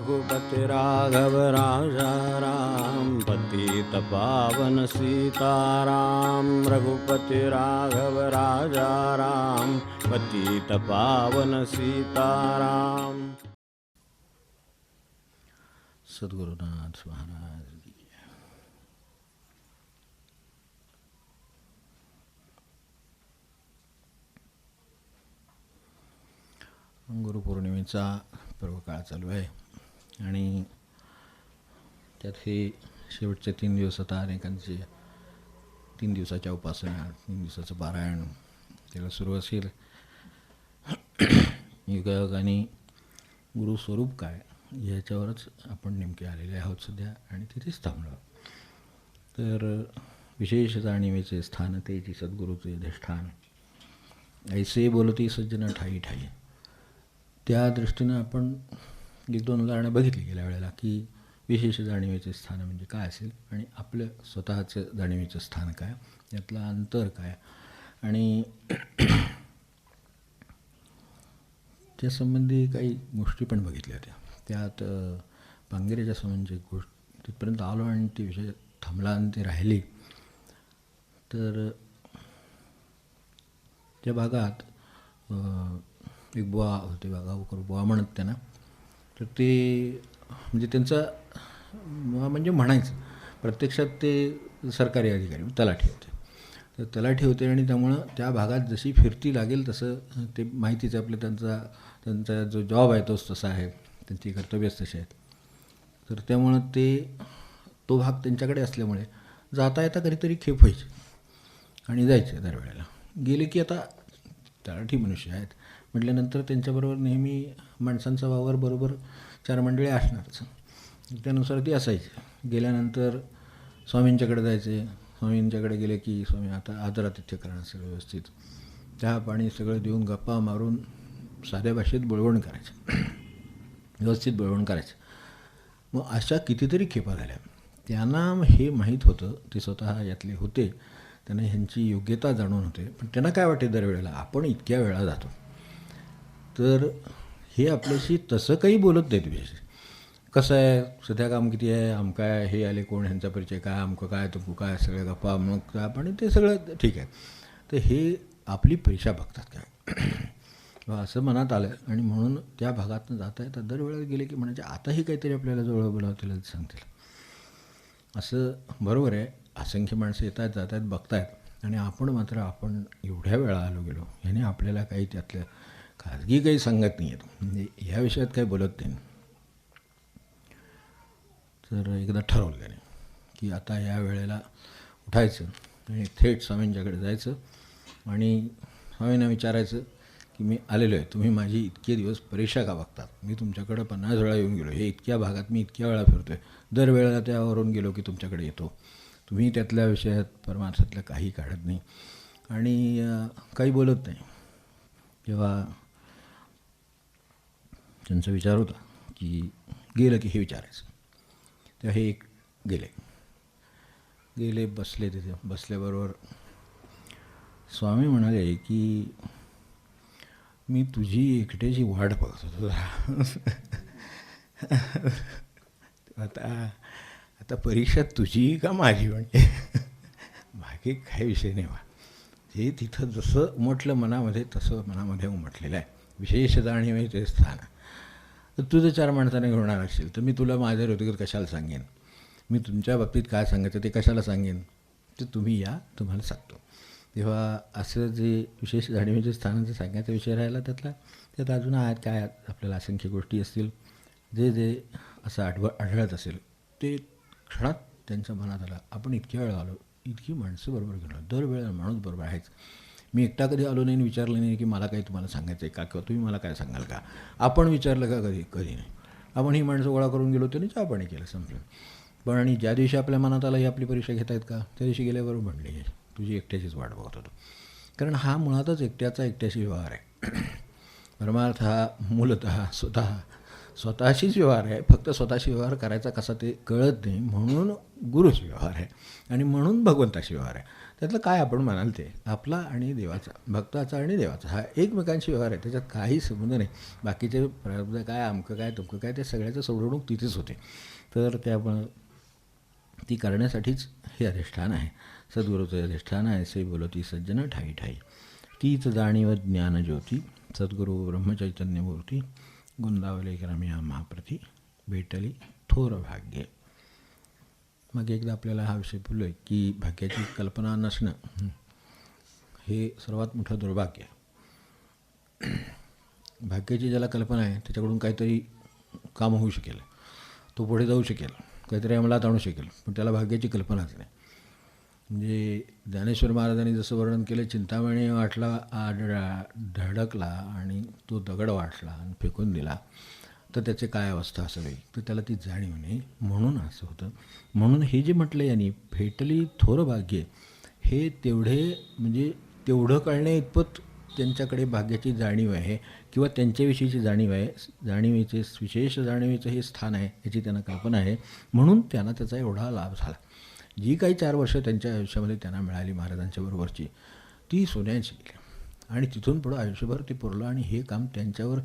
रघुपति राघव राजा राम, पतित पावन सीताराम। रघुपति राघव राजा राम, पतित पावन सीताराम। सद्गुरुनाथ महाराज की गुरुपौर्णिमेचा पर्व काळ चालू आहे आणि त्यात हे शेवटचे 3 दिवस आता अनेकांचे 3 दिवसाच्या उपासना, 3 दिवसाचं पारायण त्याला सुरू असेल. युगायोगाने गुरुस्वरूप काय याच्यावरच आपण नेमके आलेले आहोत सध्या आणि तिथेच थांबलो. तर विशेष जाणीवेचे स्थान तेची सद्गुरूचे अधिष्ठान, ऐसे बोलती सज्जन ठाई ठाई. त्या दृष्टीनं आपण 1-2 उदाहरणं बघितली गेल्या वेळेला की विशेष जाणीवेचे स्थान म्हणजे काय असेल आणि आपलं स्वतःचं जाणीवेचं स्थान काय, यातलं अंतर काय आणि त्यासंबंधी काही गोष्टी पण बघितल्या होत्या. त्यात पांगिरेच्या संबंधी गोष्ट तिथपर्यंत आलो आणि ते विषय थांबला आणि ते राहिली. तर त्या भागात एक बुवा होते, गावकर बुवा म्हणत त्यांना. तर ते म्हणजे त्यांचा म्हणजे म्हणायचं प्रत्यक्षात ते सरकारी अधिकारी तलाठी होते. तर तलाठी होते आणि त्यामुळं त्या भागात जशी फिरती लागेल तसं ते माहितीचं आपलं त्यांचा जो जॉब आहे तोच तसा आहे, त्यांची कर्तव्यच तशी आहेत. तर त्यामुळं तो भाग त्यांच्याकडे असल्यामुळे जाता येता कधीतरी खेप व्हायची आणि जायचे दरवेळेला. गेले की आता तलाठी मनुष्य आहेत म्हटल्यानंतर त्यांच्याबरोबर नेहमी माणसांचा वावर बरोबर 4 मंडळी असणारच. त्यानुसार ती असायची. गेल्यानंतर स्वामींच्याकडे जायचे. स्वामींच्याकडे गेले की स्वामी आता आदरातिथ्य करणं सगळं व्यवस्थित, चहा पाणी सगळं देऊन गप्पा मारून साध्या भाषेत बोलवण करायचं, व्यवस्थित बोलवण करायचं. मग अशा कितीतरी खेपा झाल्या. त्यांना हे माहीत होतं, ते स्वतः यातले होते, त्यांना ह्यांची योग्यता जाणून होते. पण त्यांना काय वाटते दरवेळेला आपण इतक्या वेळा जातो तर हे आपल्याशी तसं काही बोलत नाहीत. विशेष कसं आहे, सध्या काम किती आहे, आमका आहे, हे आले कोण, ह्यांचा परिचय काय, आमकं काय, तुमकं काय, सगळे गप्पा मग काय पण ते सगळं ठीक आहे. तर हे आपली पैसा बघतात काय असं मनात आलं आणि म्हणून त्या भागातून जाता येतात दरवेळेला गेले की म्हणायचे आताही काहीतरी आपल्याला जवळ बोलावतील सांगतील. असं बरोबर आहे, असंख्य माणसं येत आहेत जात आहेत बघत आहेत आणि आपण एवढ्या वेळा आलो गेलो ह्याने आपल्याला काही त्यातलं खाजगी काही सांगत नाही आहेत, म्हणजे ह्या विषयात काही बोलत नाही. तर एकदा ठरवलं त्याने की आता या वेळेला उठायचं आणि थेट स्वामींच्याकडे जायचं आणि स्वामींना विचारायचं की मी आलेलो आहे, तुम्ही माझी इतके दिवस परीक्षा का बघतात, मी तुमच्याकडं 50 वेळा येऊन गेलो, हे इतक्या भागात मी इतक्या वेळा फिरतो आहे, दरवेळेला त्यावरून गेलो की तुमच्याकडे येतो, तुम्ही त्यातल्या विषयात परमार्थातलं काही काढत नाही आणि काही बोलत नाही. जेव्हा त्यांचा विचार होता की गेलं की हे विचारायचं, तेव्हा हे एक गेले बसले. तिथे बसल्याबरोबर स्वामी म्हणाले की मी तुझी एकट्याची वाट बघत होतो. आता परीक्षा तुझी का माझी, म्हणजे बाकी काही विषय नाही. हे तिथं जसं उमटलं मनामध्ये तसं मनामध्ये उमटलेलं आहे. विशेष जाणीवेचे स्थान. तर तू जर 4 माणसाने घेणार असेल तर मी तुला माझ्या रोजगार कशाला सांगेन, मी तुमच्या बाबतीत काय सांगायचं ते कशाला सांगेन, ते तुम्ही या, तुम्हाला सांगतो. तेव्हा असं जे विशेष जाणीवेचे स्थानांचं सांगायचा विषय राहिला त्यात अजून काय आपल्याला असंख्य गोष्टी असतील जे असं आढळत असेल ते क्षणात त्यांच्या मनात आलं. आपण इतक्या वेळा आलो, इतकी माणसं बरोबर घेऊन, दरवेळेला माणूस बरोबर आहेच. मी एकटा कधी आलो नाही आणि विचारलं नाही की मला काही तुम्हाला सांगायचं आहे का किंवा तुम्ही मला काय सांगाल का. आपण विचारलं का कधी नाही. आपण ही माणसं गोळा करून गेलो त्याने चहा पाणी केलं, संपलं. पण आणि ज्या दिवशी आपल्या मनात आला ही आपली परीक्षा घेत आहेत का, त्या दिवशी गेल्याबरोबर म्हणले तुझी एकट्याचीच वाट बघत होतो. कारण हा मुळातच एकट्याशी व्यवहार आहे. परमार्थ हा मूलतः स्वतःशीच व्यवहार आहे. फक्त स्वतःशी व्यवहार करायचा कसा ते कळत नाही, म्हणून गुरुशी व्यवहार आहे आणि म्हणून भगवंताशी व्यवहार आहे. त्यातलं काय आपण म्हणाल ते आपला आणि देवाचा, भक्ताचा आणि देवाचा हा एकमेकांशी व्यवहार आहे, त्याच्यात काही संबंध नाही. बाकीचे प्रारब्ध काय, अमकं काय, तुमकं काय, ते सगळ्याचं सोडवणूक तिथेच होते. तर त्यामुळं ती करण्यासाठीच हे अधिष्ठान आहे. सद्गुरूचं अधिष्ठान आहे. से बोलती सज्जन ठाई ठाई, तीच जाणीव ज्ञानज्योती, सद्गुरू ब्रह्मचैतन्यमूर्ती, गुंदावले रम्या महाप्रती, भेटली थोर भाग्ये. मग एकदा आपल्याला हा विषय बोललो आहे की भाग्याची कल्पना नसणं हे सर्वात मोठं दुर्भाग्य आहे. भाग्याची ज्याला कल्पना आहे त्याच्याकडून काहीतरी काम होऊ शकेल, तो पुढे जाऊ शकेल, काहीतरी अंमलात आणू शकेल, पण त्याला भाग्याची कल्पनाच नाही. म्हणजे ज्ञानेश्वर महाराजांनी जसं वर्णन केलं, चिंतामणी वाटला धडकला आणि तो दगड वाटला आणि फेकून दिला, तर त्याची काय अवस्था असावी, तर त्याला ती जाणीव नाही. म्हणून असं होतं. म्हणून हे जे म्हटलं यांनी भेटली थोर भाग्ये, हे तेवढे म्हणजे तेवढं कळण्या इतपत त्यांच्याकडे भाग्याची जाणीव आहे किंवा त्यांच्याविषयीची जाणीव आहे. जाणीवेचे विशेष जाणीवेचं हे स्थान आहे याची त्यांना कल्पना आहे. म्हणून त्यांना त्याचा एवढा लाभ झाला. जी काही 4 वर्ष त्यांच्या आयुष्यामध्ये त्यांना मिळाली महाराजांच्या बरोबरची, ती सोन्याची गेली आणि तिथून पुढं आयुष्यभर ते पुरलं. आणि हे काम त्यांच्यावर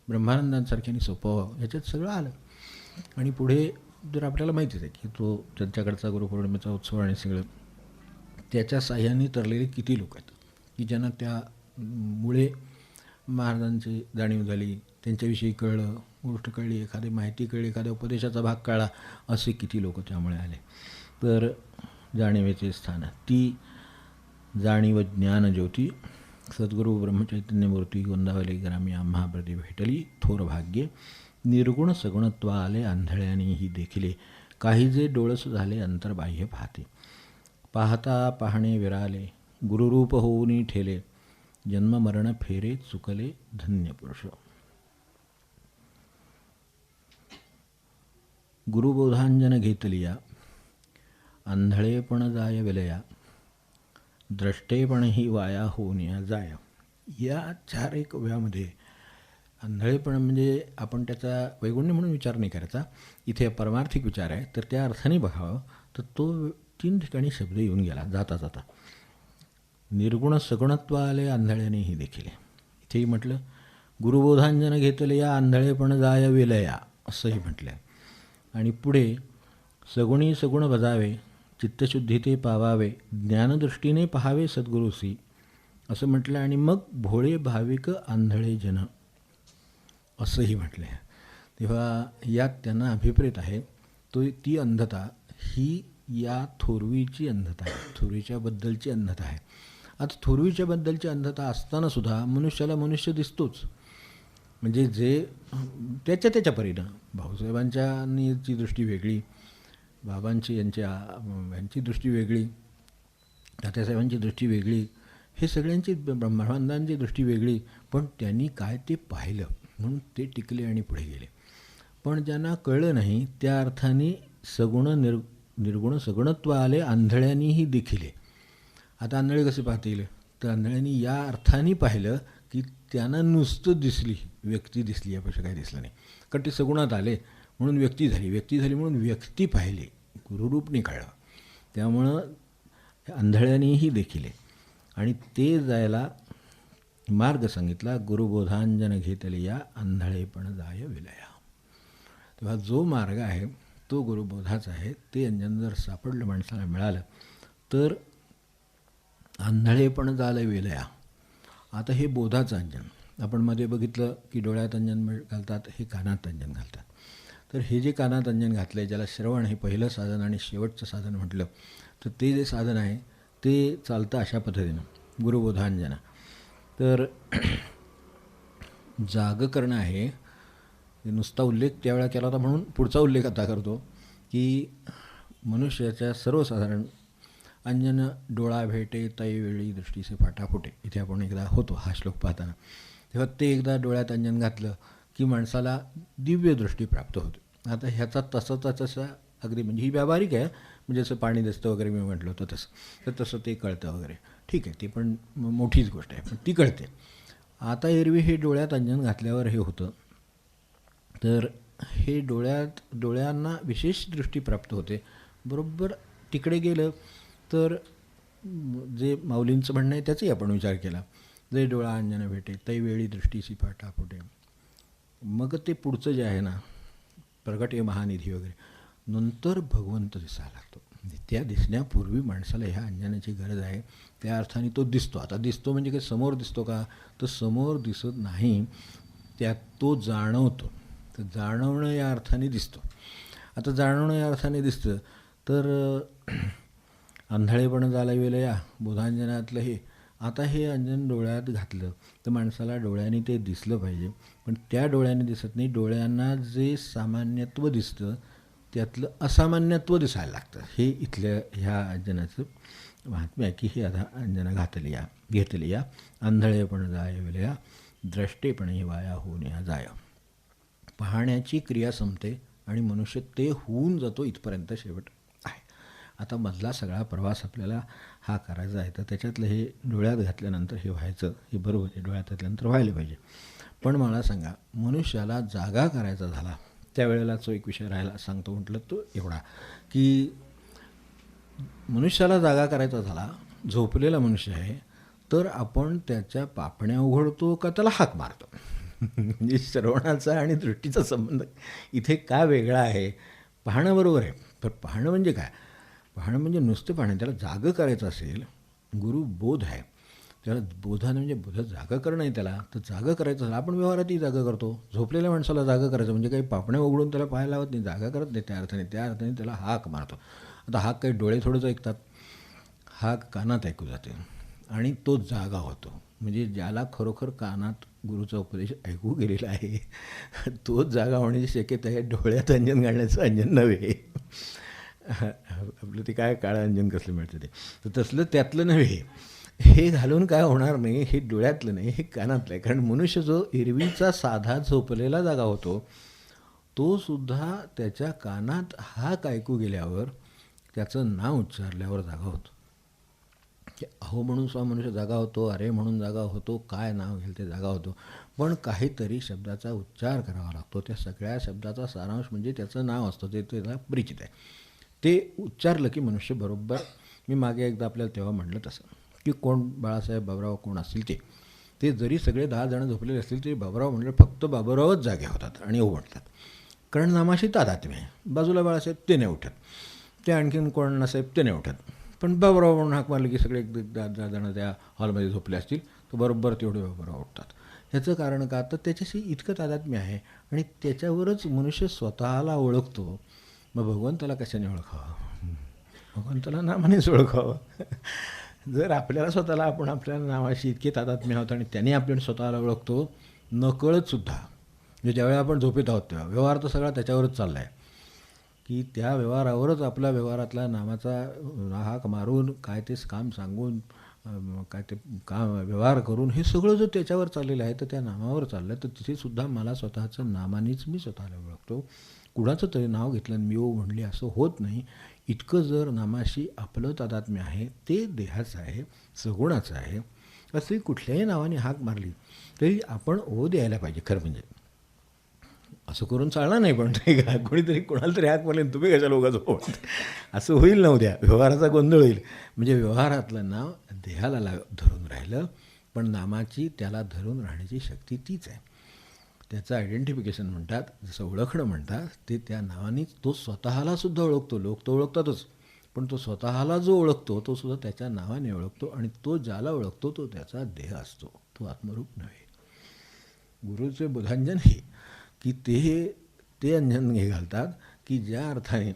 ब्रह्मानंदांसारख्याने सोपवावं याच्यात सगळं आलं. आणि पुढे जर आपल्याला माहितीच आहे की तो त्यांच्याकडचा गुरुपौर्णिमेचा उत्सव आणि सगळं त्याच्या साह्याने तरलेले किती लोक आहेत की ज्यांना त्यामुळे महाराजांची जाणीव झाली, त्यांच्याविषयी कळलं, गोष्ट कळली, एखादी माहिती कळली, एखाद्या उपदेशाचा भाग कळला, असे किती लोक त्यामुळे आले. तर जाणीवेचे स्थान, ती जाणीव ज्ञानज्योती, सद्गुरू ब्रह्मचैतन्यमूर्ती, गोंदावले ग्राम्या महाप्रती, भेटली थोर भाग्ये, निर्गुण सगुणत्वा आले आंधळ्याने ही देखिले, काही जे डोळस झाले अंतर्बाह्य पाहते, पाहता पाहणे विराले, गुरुरूप होऊनी ठेले, जन्म मरण फेरे चुकले धन्य पुरुष. गुरुबोधांजन घेतलिया, आंधळेपण जाय विलया, द्रष्टेपणही वाया होऊन जाय. या 4 एक ओव्यामध्ये आंधळेपण म्हणजे आपण त्याचा वैगुण्य म्हणून विचार नाही करायचा, इथे परमार्थिक विचार आहे. तर त्या अर्थाने बघावं तर तो 3 ठिकाणी शब्द येऊन गेला जाता जाता. निर्गुण सगुणत्व आले आंधळ्यानेही देखील, इथेही म्हटलं गुरुबोधांजन घेतले या आंधळेपण जाय विलया असंही म्हटलं. आणि पुढे सगुणी सगुण बजावे, चित्तशुद्धी ते पावावे, ज्ञानदृष्टीने पहावे सद्गुरूसी असं म्हटलं. आणि मग भोळे भाविक आंधळे जन असंही म्हटलं आहे. तेव्हा यात त्यांना अभिप्रेत आहे ती अंधता ही या थोरवीची अंधता आहे, थोरवीच्याबद्दलची अंधता आहे. आता थोरवीच्याबद्दलची अंधता असतानासुद्धा मनुष्याला मनुष्य दिसतोच. म्हणजे जे त्याच्या परीनं भाऊसाहेबांची दृष्टी वेगळी, बाबांची यांची दृष्टी वेगळी, तात्यासाहेबांची दृष्टी वेगळी, हे सगळ्यांची ब्रह्मानंदांची दृष्टी वेगळी. पण त्यांनी काय ते पाहिलं म्हणून ते टिकले आणि पुढे गेले. पण ज्यांना कळलं नाही त्या अर्थाने सगुण निर्गुण सगुणत्व आले आंधळ्यांनीही देखिले. आता आंधळे कसे पाहतील, तर आंधळ्यांनी या अर्थाने पाहिलं की त्यांना नुसतं दिसली, व्यक्ती दिसली, यापेक्षा काही दिसलं नाही. कारण ते सगुणात आले म्हणून व्यक्ती झाली म्हणून व्यक्ती पाहिली, गुरुरूपने कळलं. त्यामुळं आंधळ्यांनीही देखिले. आणि ते जायला मार्ग सांगितला, गुरुबोधांजन घेतले या आंधळेपण जाय विलया. तेव्हा जो मार्ग आहे तो गुरुबोधाचा आहे. ते अंजन जर सापडलं, माणसाला मिळालं, तर आंधळेपण झालं विलया. आता हे बोधाचं अंजन आपण मध्ये बघितलं की डोळ्यात अंजन घालतात, हे कानात अंजन घालतात. तर हे जे कानात अंजन घातलं आहे, ज्याला श्रवण हे पहिलं साधन आणि शेवटचं साधन म्हटलं, तर ते जे साधन आहे ते चालतं अशा पद्धतीनं गुरुबोधांजना. तर जाग करणं आहे, नुसता उल्लेख त्यावेळा केला होता म्हणून पुढचा उल्लेख आता करतो की मनुष्याच्या सर्वसाधारण अंजन डोळा भेटे तैवेळी दृष्टीचे फाटाफुटे, इथे आपण एकदा होतो हा श्लोक पाहताना. तेव्हा ते एकदा डोळ्यात अंजन घातलं की माणसाला दिव्य दृष्टी प्राप्त होते. आता ह्याचा तसा अगदी म्हणजे ही व्यावहारिक आहे, म्हणजे जसं पाणी दिसतं वगैरे मी म्हटलं होतं तसं, तर तसं ते कळतं वगैरे, ठीक आहे, ती पण मोठीच गोष्ट आहे, पण ती कळते. आता एरवी हे डोळ्यात अंजन घातल्यावर हे होतं, तर हे डोळ्यांना विशेष दृष्टी प्राप्त होते. बरोबर तिकडे गेलं तर जे माऊलींचं म्हणणं आहे त्याचाही आपण विचार केला. जे डोळा अंजन भेटे तै वेळी दृष्टीसी फाटा फुटे. मग ते पुढचं जे आहे ना, प्रगटे महानिधी वगैरे, नंतर भगवंत दिसायला लागतो. त्या दिसण्यापूर्वी माणसाला ह्या अंजनाची गरज आहे. त्या अर्थाने तो दिसतो. आता दिसतो म्हणजे काही समोर दिसतो का, तर समोर दिसत नाही, त्यात तो जाणवतो. तर जाणवणं या अर्थाने दिसतो. आता जाणवणं या अर्थाने दिसतं तर आंधळेपण झाला वेळेला बोधांजनातलं हे. आता हे अंजन डोळ्यात घातलं तर माणसाला डोळ्याने ते दिसलं पाहिजे, पण त्या डोळ्याने दिसत नाही. डोळ्यांना जे सामान्यत्व दिसतं त्यातलं असामान्यत्व दिसायला लागतं. हे इथल्या ह्या अंजनाचं महात्म्य आहे की हे आता अंजना घेतली या आंधळेपण जाय वेळेला द्रष्टेपणे वाया होऊन या जाय. पाहण्याची क्रिया संपते आणि मनुष्य ते होऊन जातो इथपर्यंत शेवट आहे. आता मधला सगळा प्रवास आपल्याला हा करायचा आहे, तर त्याच्यातलं हे डोळ्यात घातल्यानंतर हे व्हायचं, हे बरोबर आहे, डोळ्यात घातल्यानंतर व्हायला पाहिजे. पण मला सांगा, मनुष्याला जागा करायचा झाला त्यावेळेला जो एक विषय राहायला सांगतो म्हटलं तो एवढा की मनुष्याला जागा करायचा झाला, झोपलेला मनुष्य आहे, तर आपण त्याच्या पापण्या उघडतो का त्याला हाक मारतो? म्हणजे श्रवणाचा आणि दृष्टीचा संबंध इथे का वेगळा आहे? पाहणं बरोबर आहे, पण पाहणं म्हणजे काय? पाहणं म्हणजे नुसतं पाहणं. त्याला जागं करायचं असेल, गुरु बोध आहे, त्याला बोधानं म्हणजे बोध जागा करणं आहे त्याला. तर जागा करायचं असेल, आपण व्यवहारातही जागा करतो. झोपलेल्या माणसाला जागा करायचं म्हणजे काही पापण्या उघडून त्याला पाहायला लावत नाही, जागा करत नाही. त्या अर्थाने त्याला हाक मारतो. आता हाक काही डोळे थोडंच ऐकतात, हाक कानात ऐकू जाते आणि तो जागा होतो. म्हणजे ज्याला खरोखर कानात गुरुचा उपदेश ऐकू गेलेला आहे तोच जागा होण्याची शक्यता आहे. डोळ्यात अंजन घालण्याचं अंजन नव्हे. आपलं ते काय काळं अंजन कसलं मिळतं ते, तर तसलं त्यातलं नव्हे. हे घालून काय होणार नाही, हे डोळ्यातलं नाही, हे कानातलं आहे. कारण मनुष्य जो एरवीचा साधा झोपलेला जागा होतो, तो सुद्धा त्याच्या कानात हाक ऐकू गेल्यावर, त्याचं नाव उच्चारल्यावर जागा होतो. की अहो म्हणून स्वा मनुष्य जागा होतो, अरे म्हणून जागा होतो, काय नाव घेईल ते जागा होतो. पण काहीतरी शब्दाचा उच्चार करावा लागतो. त्या सगळ्या शब्दाचा सारांश म्हणजे त्याचं नाव असतं, ते त्याला परिचित आहे. ते उच्चारलं की मनुष्य बरोबर, मी मागे एकदा आपल्याला तेव्हा म्हटलं तसं की कोण बाळासाहेब बाबुराव कोण असतील ते जरी सगळे 10 जण झोपलेले असतील तरी बाबुराव म्हणलं फक्त बाबुरावच जागे होतात आणि उठतात. कारण नामाशी तादात्म्य आहे. बाजूला बाळासाहेब ते नाही उठत, ते आणखीन कोण नसाहेब ते नाही उठत, पण बाबुराव म्हणून हाक मारलं की सगळे एक 10 जण त्या हॉलमध्ये झोपले असतील तर बरोबर तेवढे बाबुराव उठतात. ह्याचं कारण का, तर त्याच्याशी इतकं तादात्म्य आहे आणि त्याच्यावरच मनुष्य स्वतःला ओळखतो. मग भगवंताला कशाने ओळखावं? भगवंताला नामानेच ओळखावं. जर आपल्याला स्वतःला आपण आपल्या नावाशी इतके तादात्म्य आहोत आणि त्याने आपल्याला स्वतःला ओळखतो नकळतसुद्धा, म्हणजे ज्यावेळी आपण झोपेत आहोत तेव्हा व्यवहार तर सगळा त्याच्यावरच चालला आहे की त्या व्यवहारावरच आपला व्यवहारातला नामाचा हाक मारून काय ते काम सांगून काय ते काम व्यवहार करून हे सगळं जर त्याच्यावर चाललेलं आहे तर त्या नामावर चाललं आहे, तर तिथेसुद्धा मला स्वतःचं नामानेच मी स्वतःला ओळखतो. कुणाचं तरी नाव घेतलं मी ओ म्हणले असं होत नाही. इतकं जर नामाशी आपलं तादात्म्य आहे, ते देहाचं आहे, सगुणाचं आहे, असे कुठल्याही नावाने हाक मारली तरी आपण ओ द्यायला पाहिजे. खरं म्हणजे असं करून चालणार नाही, पण कोणीतरी कोणाला तरी हाक मारले तुम्ही कशा लोकांचं हो असं होईल ना, उद्या व्यवहाराचा गोंधळ होईल. म्हणजे व्यवहारातलं नाव देहाला धरून राहिलं, पण नामाची त्याला धरून राहण्याची शक्ती तीच आहे. त्याचं आयडेंटिफिकेशन म्हणतात, जसं ओळखणं म्हणतात, ते त्या नावानेच तो स्वतःलासुद्धा ओळखतो. लोक तो ओळखतातच, पण तो स्वतःला जो ओळखतो तो सुद्धा त्याच्या नावाने ओळखतो आणि तो ज्याला ओळखतो तो त्याचा देह असतो, तो आत्मरूप नव्हे. गुरुचे बोधांजन हे की ते अंजन हे घालतात की ज्या अर्थाने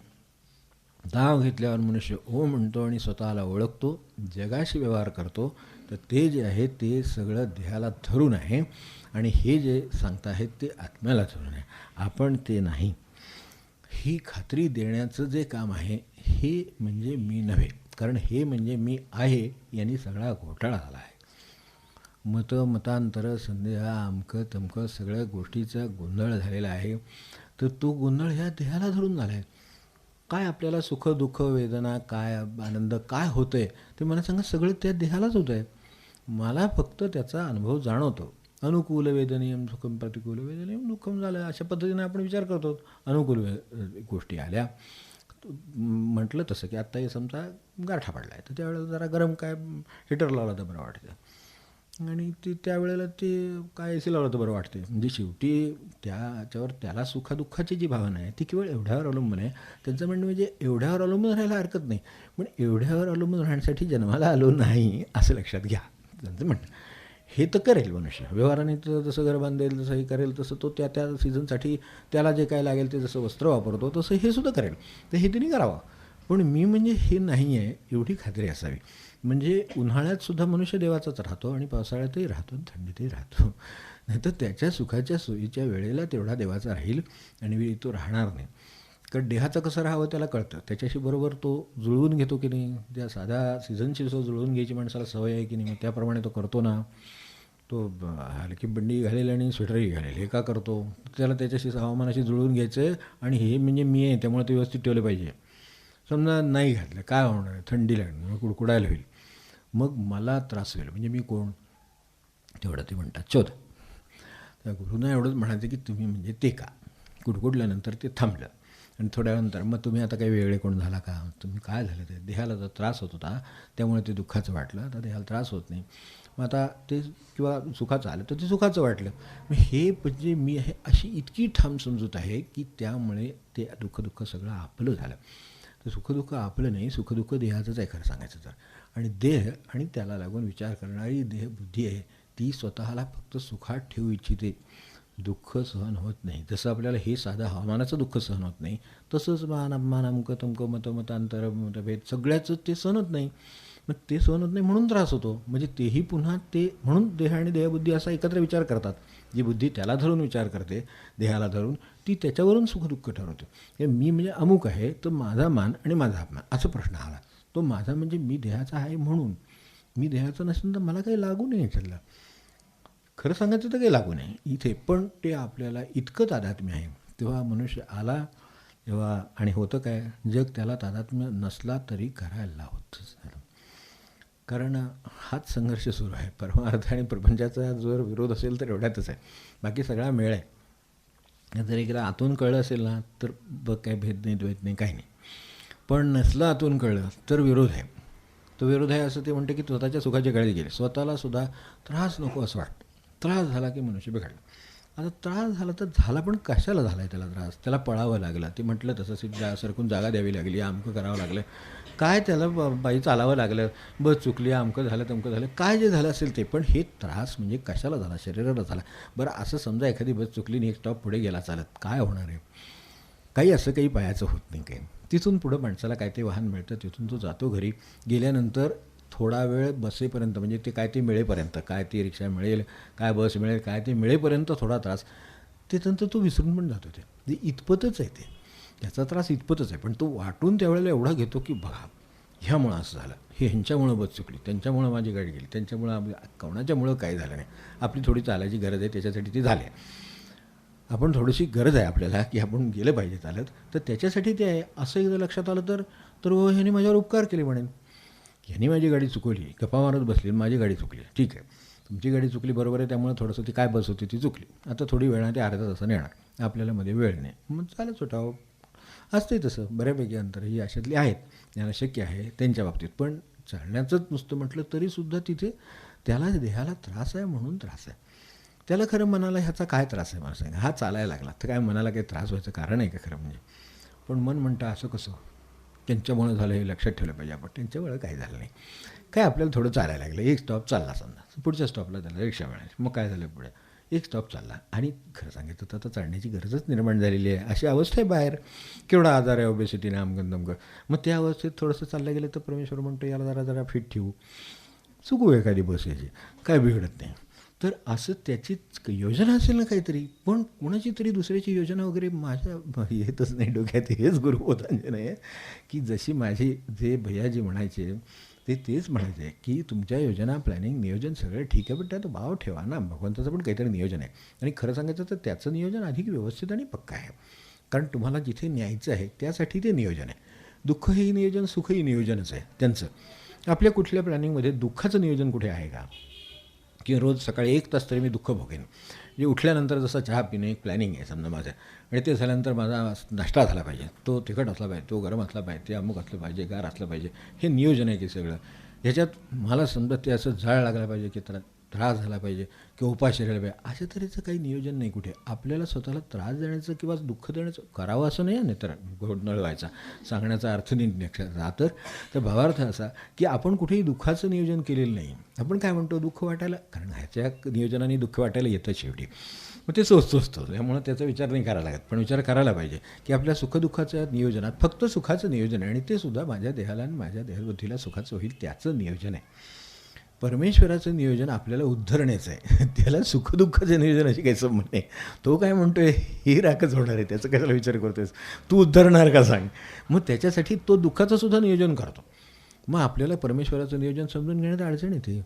नाव घेतल्यावर मनुष्य ओ म्हणतो आणि स्वतःला ओळखतो, जगाशी व्यवहार करतो, तर ते जे आहे ते सगळं देहाला धरून आहे आणि हे जे सांगता आहेत ते आत्म्याला धरून आहे, आपण ते नाही. ही खात्री देण्याचं जे काम आहे हे म्हणजे मी नव्हे, कारण हे म्हणजे मी आहे यांनी सगळा घोटाळा झाला आहे. मतांतर संदेह अमकं तमकं सगळ्या गोष्टीचा गोंधळ झालेला आहे. तर तो गोंधळ ह्या देहाला धरून झाला आहे. काय आपल्याला सुख दुःख वेदना काय आनंद काय होतं आहे ते मला सांगा, सगळं त्या देहालाच होतं आहे. मला फक्त त्याचा अनुभव जाणवतो. अनुकूल वेदनीयम सुखम प्रतिकूल वेदनीयम दुःखम झालं, अशा पद्धतीने आपण विचार करतो. अनुकूल गोष्टी आल्या, म्हटलं तसं की आत्ता हे समजा गारठा पडला आहे, तर त्यावेळेला जरा गरम काय हिटर लावला तर बरं वाटतं, आणि ते त्यावेळेला ते काय AC लावलं तर बरं वाटते. म्हणजे शेवटी त्याच्यावर त्याला सुखादुःखाची जी भावना आहे ती केवळ एवढ्यावर अवलंबून आहे. त्यांचं म्हणणं म्हणजे एवढ्यावर अवलंबून राहायला हरकत नाही, पण एवढ्यावर अवलंबून राहण्यासाठी जन्माला आलो नाही असं लक्षात घ्या. त्यांचं म्हणणं हे तर करेल मनुष्य, व्यवहाराने तर जसं घर बांधेल, जसं हे करेल, तसं तो त्या त्या सीझनसाठी त्याला जे काय लागेल ते जसं वस्त्र वापरतो तसं हे सुद्धा करेल, तर हे तिने करावं. पण मी म्हणजे हे नाही आहे एवढी खात्री असावी. म्हणजे उन्हाळ्यातसुद्धा मनुष्य देवाचाच राहतो आणि पावसाळ्यातही राहतो आणि थंडीतही राहतो. नाहीतर त्याच्या सुखाच्या सोयीच्या वेळेला तेवढा देवाचा राहील आणि तो राहणार नाही. कारण देहाचं कसं राहावं त्याला कळतं, त्याच्याशी बरोबर तो जुळवून घेतो की नाही, त्या साध्या सीझनशी जुळवून घ्यायची माणसाला सवय आहे की नाही, मग त्याप्रमाणे तो करतो ना. तो हलकी बंडी घालेल आणि स्वेटरही घालेल, हे का करतो, त्याला त्याच्याशी हवामानाशी जुळवून घ्यायचं आहे. आणि हे म्हणजे मी आहे त्यामुळे ते व्यवस्थित ठेवलं पाहिजे. समजा नाही घातलं काय होणार आहे, थंडी लागणार, मग कुडकुडायला होईल, मग मला त्रास होईल, म्हणजे मी कोण, तेवढं ते म्हणतात शोध. त्या गुरुना एवढंच म्हणायचं की तुम्ही म्हणजे ते का. कुडकुडल्यानंतर ते थांबलं आणि थोड्या नंतर मग तुम्ही आता काही वेगळे कोण झाला का, तुम्ही काय झालं, ते देहाला जर त्रास होत होता त्यामुळे ते दुःखाचं वाटलं, आता देहाला त्रास होत नाही, मग आता ते किंवा सुखाचं आलं तर ते सुखाचं वाटलं. मग हे म्हणजे मी आहे अशी इतकी ठाम समजूत आहे की त्यामुळे ते दुःख सगळं आपलं झालं. तर सुखदुःख आपलं नाही, सुखदुःख देहाचंच आहे खरं सांगायचं तर. आणि देह आणि त्याला लागून विचार करणारी देहबुद्धी आहे ती स्वतःला फक्त सुखात ठेवू इच्छिते, दुःख सहन होत नाही. जसं आपल्याला हे साधं हवामानाचं दुःख सहन होत नाही, तसंच मान अपमान अमकं तमकं मतमतांतर मतभेद सगळ्याचं ते सहन होत नाही. मग ते सहन होत नाही म्हणून त्रास होतो. म्हणजे तेही पुन्हा ते म्हणून देह आणि देहबुद्धी असा एकत्र विचार करतात. जी बुद्धी त्याला धरून विचार करते, देहाला धरून, ती त्याच्यावरून सुखदुःख ठरवते. हे मी म्हणजे अमुक आहे तर माझा मान आणि माझा अपमान असा प्रश्न आला. तो माझा म्हणजे मी देहाचा आहे म्हणून, मी देहाचा नसेल तर मला काही लागू नाही याच्यातलं. खरं सांगायचं तर काही लागू नाही इथे, पण ते आपल्याला इतकं तादात्म्य आहे. तेव्हा मनुष्य आला तेव्हा, आणि होतं काय, जग त्याला तादात्म्य नसला तरी करायला लावतच झालं. कारण हाच संघर्ष सुरू आहे. परमार्थ आणि प्रपंचाचा जर विरोध असेल तर एवढ्यातच आहे, बाकी सगळा मेळ आहे. जर एकदा आतून कळलं असेल ना तर बघ काही भेद नाही, द्वैत नाही, काही नाही. पण नसलं आतून कळलं तर विरोध आहे. तो विरोध आहे असं ते म्हणते की स्वतःच्या सुखाची काळजी गेली, स्वतःला सुद्धा त्रास नको असं वाटतं. त्रास झाला की मनुष्य बिघडला. आता त्रास झाला तर झाला, पण कशाला झाला आहे त्याला त्रास, त्याला पळावं लागलं, ते म्हटलं तसं सरकून जागा द्यावी लागली, अमकं करावं लागलं, काय त्याला बाई चालावं लागलं, बस चुकली, अमकं झालं तमकं झालं, काय जे झालं असेल ते. पण हे त्रास म्हणजे कशाला झाला, शरीराला झाला. बरं असं समजा एखादी बस चुकली आणि एक स्टॉप पुढे गेला चालत, काय होणार आहे, काही असं काही पायाचं होत नाही काही. तिथून पुढं माणसाला काय ते वाहन मिळतं, तिथून तो जातो घरी. गेल्यानंतर थोडा वेळ बसेपर्यंत, म्हणजे ते काय ते मिळेपर्यंत, काय ती रिक्षा मिळेल, काय बस मिळेल, काय ते मिळेपर्यंत थोडा त्रास, ते नंतर तो विसरून पण जातो. ते इतपतच आहे, ते त्याचा त्रास इतपतच आहे. पण तो वाटून त्यावेळेला एवढा घेतो की बघा ह्यामुळं असं झालं, हे ह्यांच्यामुळं बस चुकली, त्यांच्यामुळं माझी गाडी गेली, त्यांच्यामुळं कोणाच्यामुळं काही झालं नाही, आपली थोडी चालायची गरज आहे त्याच्यासाठी ती झाली आहे. आपण थोडीशी गरज आहे आपल्याला की आपण गेलं पाहिजे चालत, तर त्याच्यासाठी ते आहे. असं एकदा लक्षात आलं तर तर ह्याने माझ्यावर उपकार केले म्हणेन. ह्यानी माझी गाडी चुकवली, गप्पा मारत बसली, माझी गाडी चुकली, ठीक आहे, तुमची गाडी चुकली बरोबर आहे, त्यामुळे थोडंसं ती काय बस होती ती चुकली, आता थोडी वेळाने ते अर्ध्या तासाने येणार, आपल्याला मध्ये वेळ नाही, मग चालत सुटावं. असते तसं बऱ्यापैकी अंतर ही अशातली आहेत ज्यांना शक्य आहे त्यांच्या बाबतीत. पण चालण्याचंच नुसतं म्हटलं तरीसुद्धा तिथे त्याला देहाला त्रास आहे म्हणून त्रास आहे. त्याला खरं मनाला ह्याचा काय त्रास आहे मला सांगा, हा चालायला लागला तर काय मनाला काही त्रास व्हायचं कारण आहे का खरं म्हणजे. पण मन म्हणतं असं कसं, त्यांच्यामुळं झालं हे लक्षात ठेवलं पाहिजे आपण, त्यांच्यामुळं काही झालं नाही, काय आपल्याला थोडं चालायला लागलं, एक स्टॉप चालला समजा, पुढच्या स्टॉपला त्याला रिक्षा मिळाली, मग काय झालं पुढे एक स्टॉप चालला, आणि खरं सांगितलं तर आता चालण्याची गरजच निर्माण झालेली आहे, अशी अवस्था आहे बाहेर, केवढा आजार आहे ओबेसिटीने आमगन दमगं. मग त्या अवस्थेत थोडंसं चाललं गेलं तर परमेश्वर म्हणतो याला जरा जरा फिट ठेवू, चुकू एखादी बस याची, काय बिघडत नाही. तर असं त्याची योजना असेल ना काहीतरी, पण कोणाची तरी दुसऱ्याची योजना वगैरे माझ्या येतच नाही डोक्यात. हेच गुरुबोधांजन आहे की जशी माझी जे भैयाजी म्हणायचे तेच म्हणायचे की तुमच्या योजना, प्लॅनिंग, नियोजन सगळं ठीक आहे, पण त्यात भाव ठेवा ना, भगवंताचं पण काहीतरी नियोजन आहे. आणि खरं सांगायचं तर त्याचं नियोजन अधिक व्यवस्थित आणि पक्का आहे, कारण तुम्हाला जिथे न्यायचं आहे त्यासाठी ते नियोजन आहे. दुःख हेही नियोजन, सुखही नियोजनच आहे त्यांचं. आपल्या कुठल्या प्लॅनिंगमध्ये दुःखाचं नियोजन कुठे आहे का, की रोज सकाळी 1 तास तरी मी दुःख भोगेन. म्हणजे उठल्यानंतर जसं चहा पिणे एक प्लॅनिंग आहे समजा माझं, आणि ते झाल्यानंतर माझा नाश्ता झाला पाहिजे, तो तिखट असला पाहिजे, तो गरम असला पाहिजे, ते अमुक असलं पाहिजे, गार असलं पाहिजे, हे नियोजन आहे की सगळं. ह्याच्यात मला समजा ते असं जाळ लागला पाहिजे की त्याला त्रास झाला पाहिजे किंवा उपाशी राहिला पाहिजे, अशा तऱ्हेचं काही नियोजन नाही कुठे. आपल्याला स्वतःला त्रास देण्याचं किंवा दुःख देण्याचं करावं असं नाही, नाही तर गोंधळ व्हायचा, सांगण्याचा अर्थ नाही लक्षात. तर भावार्थ असा की आपण कुठेही दुःखाचं नियोजन केलेलं नाही. आपण काय म्हणतो, दुःख वाटायला, कारण ह्याच्या नियोजनाने दुःख वाटायला येतं शेवटी, मग ते सोचतो, त्यामुळं त्याचा विचार नाही करायला लागत. पण विचार करायला पाहिजे की आपल्या सुखदुःखाच्या नियोजनात फक्त सुखाचं नियोजन आहे, आणि ते सुद्धा माझ्या देहाला आणि माझ्या देहबुद्धीला सुखाचं होईल त्याचं नियोजन आहे. परमेश्वराचं नियोजन आपल्याला उद्धरण्याचं आहे, त्याला सुखदुःखाचं नियोजन अशी काही संबंध नाही. तो काय म्हणतो आहे, ही राखच होणार आहे, त्याचं कशाला विचार करतोयस, तू उद्धरणार का सांग. मग त्याच्यासाठी तो दुःखाचं सुद्धा नियोजन करतो. मग आपल्याला परमेश्वराचं नियोजन समजून घेण्यात अडचण येते.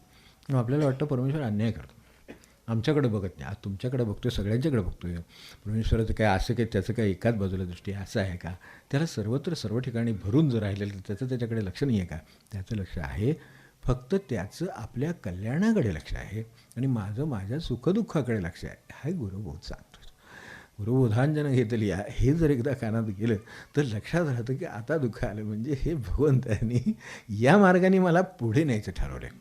मग आपल्याला वाटतं परमेश्वर अन्याय करतो, आमच्याकडे बघत नाही, आज तुमच्याकडे बघतोय, सगळ्यांच्याकडे बघतोय. परमेश्वराचं काय असं काय, त्याचं काय एकाच बाजूला दृष्टी असं आहे का, त्याला सर्वत्र सर्व ठिकाणी भरून जर राहिलेलं त्याचं त्याच्याकडे लक्ष नाही आहे का, त्याचं लक्ष आहे, फक्त त्याचं आपल्या कल्याणाकडे लक्ष आहे, आणि माझं माझ्या सुखदुःखाकडे लक्ष आहे. हा गुरुबोध सांगतो. गुरुबोधांजन घेतली हे जर एकदा कानात गेलं तर लक्षात राहतं की आता दुःख आलं म्हणजे हे भगवंतांनी या मार्गाने मला पुढे न्यायचं ठरवलं आहे.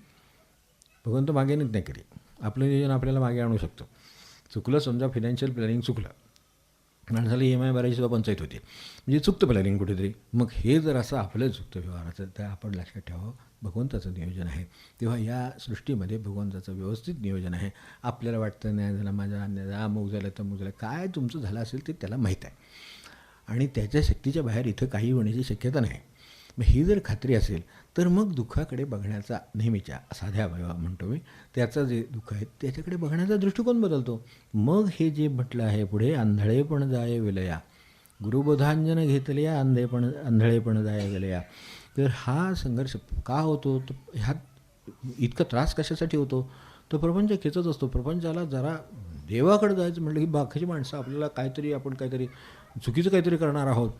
भगवंत मागे नेत नाही कधी, आपलं नियोजन आपल्याला मागे आणू शकतो. चुकलं समजा, फिनान्शियल प्लॅनिंग चुकलं, माणसाला EMI भरायची सुद्धा पंचायत होती, म्हणजे चुकतं प्लॅनिंग कुठेतरी. मग हे जर असं आपलं चुकतं व्यवहाराचं, तर आपण लक्षात ठेवावं भगवंताचं नियोजन आहे. तेव्हा या सृष्टीमध्ये भगवंताचं व्यवस्थित नियोजन आहे. आपल्याला वाटतं नाही झालं, माझा अन्याय झाला, अमुक झालं, तमुक झालं, काय तुमचं झालं असेल ते त्याला माहीत आहे, आणि त्याच्या शक्तीच्या बाहेर इथं काही होण्याची शक्यता नाही. मग ही जर खात्री असेल तर मग दुःखाकडे बघण्याचा, नेहमीच्या साध्या म्हणतो मी, त्याचं जे दुःख आहे त्याच्याकडे बघण्याचा दृष्टिकोन बदलतो. मग हे जे म्हटलं आहे पुढे, आंधळेपण जाय विलया, गुरुबोधांजन घेतल्या आंधळेपण जाय विलया. तर हा संघर्ष का होतो, तर ह्यात इतका त्रास कशासाठी होतो, तो प्रपंच खेचत असतो. प्रपंचाला जरा देवाकडे जायचं म्हटलं की बाकीची माणसं आपल्याला काहीतरी चुकीचं काहीतरी करणार आहोत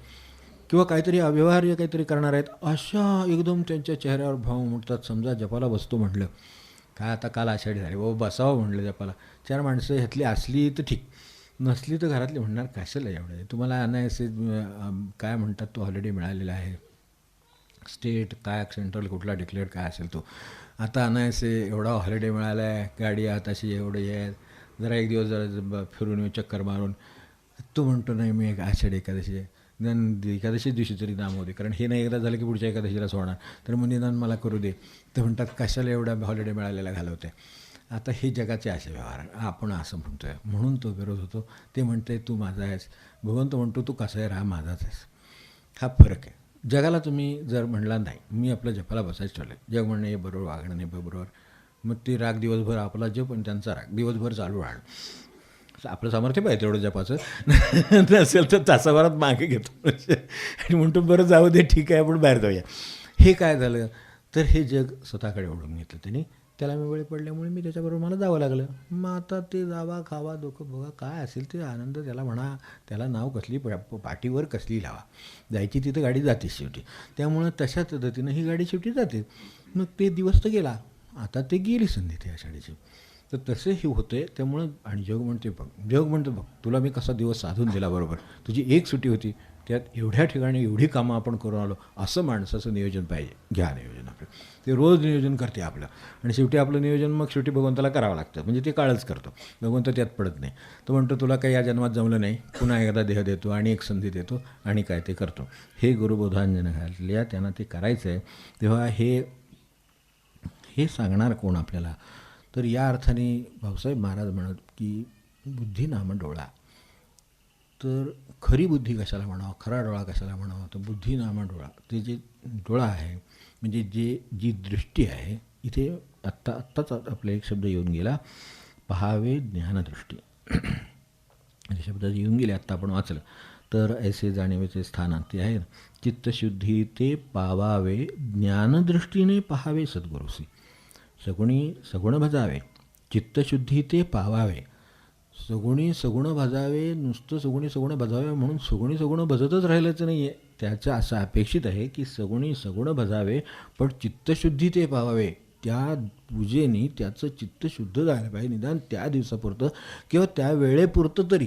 किंवा काहीतरी अव्यवहार्य काहीतरी करणार आहेत, अशा एकदम त्यांच्या चेहऱ्यावर भाव उमटतात. समजा जपाला बसतो म्हटलं, काय आता काल आषाढी झाली, बाबा बसावं म्हटलं जपाला, 4 माणसं ह्यातली असली तर ठीक, नसली तर घरातली म्हणणार कशाला एवढं, तुम्हाला अनायसे काय म्हणतात तो हॉलिडे मिळालेला आहे, स्टेट काय सेंट्रल कुठला डिक्लेअर काय असेल तो, आता अनायसे एवढा हॉलिडे मिळाला आहे, गाडी आताशी एवढे आहे, जरा एक दिवस जरा फिरून येऊ, चक्कर मारून. तो म्हणतो नाही मी एक आषाढी एकादशी आहे, निदान एकादशी दिवशी तरी नाम होते, कारण हे नाही एकदा झालं की पुढच्या एकादशीला सोडणार, तर मग निदान मला करू दे. तर म्हणतात कशाला एवढा हॉलिडे मिळालेला घालवते. आता हे जगाचे असे व्यवहार, आपण असं म्हणतो आहे म्हणून तो विरोध होतो. ते म्हणते तू माझा आहेस, भगवंत म्हणतो तू कसं आहे राहा, माझाच आहेस. हा फरक आहे. जगाला तुम्ही जर म्हणला नाही मी आपल्या जपाला बसायचं ठरलं, जग म्हणणं हे बरोबर, वागणं नाही बरोबर, मग ते राग दिवसभर आपला जप आणि त्यांचा राग दिवसभर चालू राहणं. आपलं सामर्थ्य पाहिजे तेवढं जपाचं, नसेल तर तासाभरात मागे घेतो आणि म्हणतो बरं जाऊ दे ठीक आहे आपण बाहेर जाऊया. हे काय झालं तर हे जग स्वतःकडे ओढून घेतलं त्यांनी, त्याला मी वेळ पडल्यामुळे मी त्याच्याबरोबर मला जावं लागलं. मग आता ते जावा खावा दुःख बघा काय असेल ते आनंद त्याला म्हणा, त्याला नाव कसली पाठीवर कसली लावा, जायची तिथं गाडी जाते शेवटी. त्यामुळं तशा पद्धतीनं ही गाडी शेवटी जाते. मग ते दिवस तर गेला, आता ते गेली संधी त्या आषाढीची. तर तसे हे होते. त्यामुळं आणि जग म्हणते बघ तुला मी कसा दिवस साधून दिला बरोबर, तुझी एक सुट्टी होती त्यात एवढ्या ठिकाणी एवढी कामं आपण करून आलो, असं माणसाचं नियोजन पाहिजे. घ्या नियोजन आपलं, ते रोज नियोजन करते आपलं, आणि शेवटी आपलं नियोजन मग शेवटी भगवंताला करावं लागतं, म्हणजे ते काळच करतो, भगवंत त्यात पडत नाही. तो म्हणतो तुला काही या जन्मात जमलं नाही, पुन्हा एकदा देह देतो आणि एक संधी देतो आणि काय ते करतो. हे गुरुबोधांजन घातल्या त्यांना ते करायचं आहे. तेव्हा हे सांगणार कोण आपल्याला, तर या अर्थाने भाऊसाहेब महाराज म्हणत की बुद्धी नाम डोळा. तर खरी बुद्धी कशाला म्हणावं, खरा डोळा कशाला म्हणावा, तर बुद्धी नाम डोळा. ते जे डोळा आहे म्हणजे जी दृष्टी आहे, इथे आत्ताच आपला एक शब्द येऊन गेला, पहावे ज्ञानदृष्टी. हे शब्द येऊन गेले आत्ता आपण वाचलं. तर ऐसे जाणीवेचे स्थान ते आहे, चित्तशुद्धी ते पावावे ज्ञानदृष्टीने पहावे सद्गुरुसी. सगुण भजावे, चित्तशुद्धी ते पावावे. सगुण भजावे, नुसतं सगुण भजावे म्हणून सगुण भजतच राहिल्याचं नाही आहे. त्याचं असं अपेक्षित आहे की सगुण भजावे पण चित्तशुद्धी ते पावावे, त्या पूजेने त्याचं चित्त शुद्ध झालं पाहिजे, निदान त्या दिवसापुरतं किंवा त्या वेळेपुरतं तरी.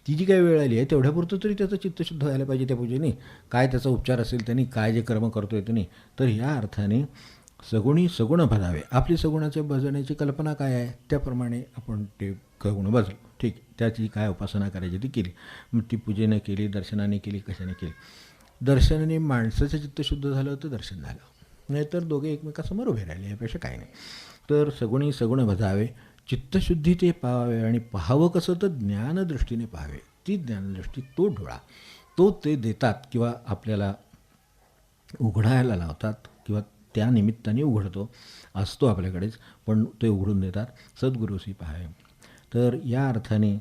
ती जी काही वेळ आली आहे तेवढ्यापुरतं तरी त्याचं चित्त शुद्ध व्हायला पाहिजे त्या पूजेने. काय त्याचा उपचार असेल त्यांनी, काय जे कर्म करतोय त्यांनी. तर या अर्थाने सगुणी सगुण भजावे. आपली सगुणाच्या भजण्याची कल्पना काय आहे त्याप्रमाणे आपण ते सगुण भजलो, ठीक. त्याची काय उपासना करायची ती केली. मग ती पूजेने केली, दर्शनाने केली, कशाने केली. दर्शनाने माणसाचं चित्त शुद्ध झालं तर दर्शन झालं, नाहीतर दोघे एकमेकासमोर उभे राहिले, यापेक्षा काही नाही. तर सगुणी सगुण भजावे, चित्तशुद्धी ते पाहावे. आणि पाहावं कसं तर ज्ञानदृष्टीने पाहावे. ती ज्ञानदृष्टी, तो डोळा, तो ते देतात किंवा आपल्याला उघडायला लावतात किंवा त्या निमित्ताने उघडतो, असतो आपल्याकडेच, पण ते उघडून देतात. सद्गुरूशी पाहावे. तर या अर्थाने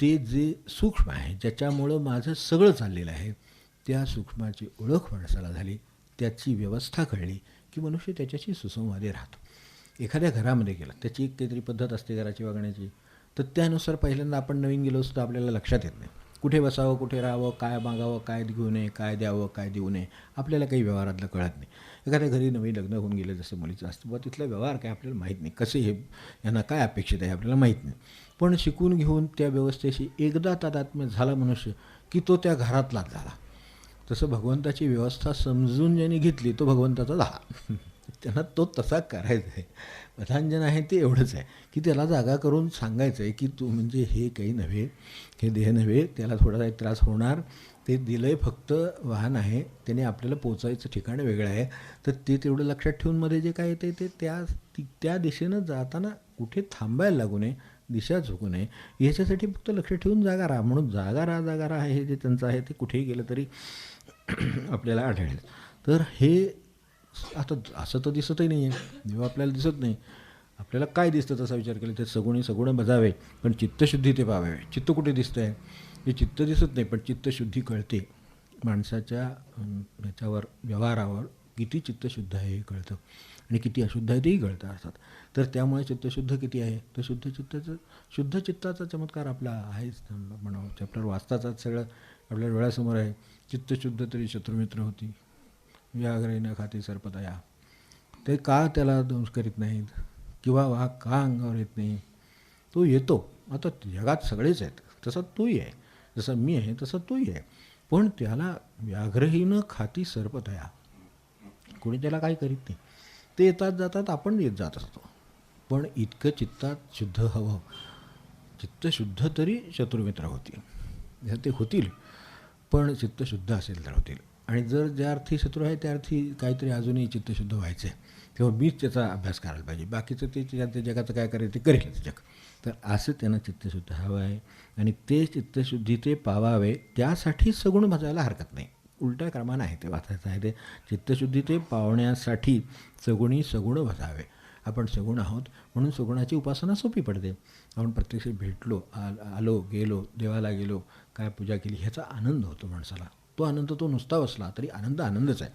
ते जे सूक्ष्म आहे, ज्याच्यामुळं माझं सगळं चाललेलं आहे, त्या सूक्ष्माची ओळख माणसाला झाली, त्याची व्यवस्था कळली की मनुष्य त्याच्याशी सुसंवादी राहतो. एखाद्या घरामध्ये गेला, त्याची एक काहीतरी पद्धत असते घराची वागण्याची, तर त्यानुसार पहिल्यांदा आपण नवीन गेलो असतो, आपल्याला लक्षात येत नाही कुठे बसावं, कुठे राहावं, काय मागावं, काय घेऊ नये, काय द्यावं, काय देऊ नये, आपल्याला काही व्यवहारातलं कळत नाही. एखाद्या घरी नवीन लग्न होऊन गेलं जसं मुलीचं असतं, बा तिथला व्यवहार काय आपल्याला माहीत नाही, कसे हे, यांना काय अपेक्षित आहे आपल्याला माहीत नाही. पण शिकून घेऊन त्या व्यवस्थेशी एकदा तादात्म्य झाला मनुष्य की तो त्या घरातलाच झाला. तसं भगवंताची व्यवस्था समजून ज्याने घेतली तो भगवंताचा झाला. त्यांना तो तसा करायचा आहे. पथांजन आहे ते एवढंच आहे की त्याला जागा करून सांगायचं आहे की तू म्हणजे हे काही नव्हे, हे देह नव्हे, त्याला थोडासा त्रास होणार, ते दिलं आहे फक्त वाहन आहे, त्याने आपल्याला पोचायचं ठिकाण वेगळं आहे. तर ते तेवढं लक्षात ठेवून मध्ये जे काय येते ते त्या दिशेनं जाताना कुठे थांबायला लागू नये, दिशा झुकू नये, याच्यासाठी फक्त लक्ष ठेवून जागा राहा. म्हणून जागा राहा हे जे त्यांचं आहे ते कुठेही गेलं तरी आपल्याला आढळेल. तर हे आता असं तर दिसतही नाही आहे, जेव्हा आपल्याला दिसत नाही, आपल्याला काय दिसतं तसा विचार केला, ते सगुणी सगुण भजावे, पण चित्तशुद्धी ते पाहावे. चित्त कुठे दिसतं आहे, हे चित्त दिसत नाही, पण चित्तशुद्धी कळते. माणसाच्या ह्याच्यावर, व्यवहारावर किती चित्तशुद्ध आहे हे कळतं आणि किती अशुद्ध आहे तेही कळतं अर्थात. तर त्यामुळे चित्तशुद्ध किती आहे, तर शुद्ध चित्ताचा चमत्कार आपला आहेच. म्हणावं चॅप्टर वाचताच सगळं आपल्या डोळ्यासमोर आहे. चित्तशुद्ध तरी शत्रुमित्र होती, व्याघ्रे न खाती सर्पदया. ते का त्याला दंश करीत नाहीत किंवा वाघ का अंगावर येत नाही, तो येतो. आता जगात सगळेच आहेत, तसा तोही आहे, जसं मी आहे तसं तोही आहे, पण त्याला व्याघ्रही न खाती सर्पदया, कोणी त्याला काही करीत नाही. ते येतात जातात, आपण येत जात असतो. पण इतकं चित्तात शुद्ध हवं. चित्त शुद्ध तरी शत्रुमित्र होतील, ते होतील, पण चित्त शुद्ध असेल तर होतील. आणि जर ज्या अर्थी शत्रू आहे त्या अर्थी काहीतरी अजूनही चित्तशुद्ध व्हायचं आहे, तेव्हा मीच त्याचा अभ्यास करायला पाहिजे, बाकीचं ते जगाचं काय करायचं ते करेलच जग. तर असं त्यांना चित्तशुद्ध हवं आहे आणि ते चित्तशुद्धी ते पावावे, त्यासाठी सगुण भजायला हरकत नाही. उलट्या क्रमानं आहे ते वाचायचं आहे. ते चित्तशुद्धी ते पावण्यासाठी सगुणी सगुण भजावे. आपण सगुण आहोत म्हणून सगुणाची उपासना सोपी पडते. आपण प्रत्यक्ष भेटलो, आलो, गेलो, देवाला गेलो, काय पूजा केली, ह्याचा आनंद होतो माणसाला. तो आनंद तो नुसता बसला तरी आनंदच आहे,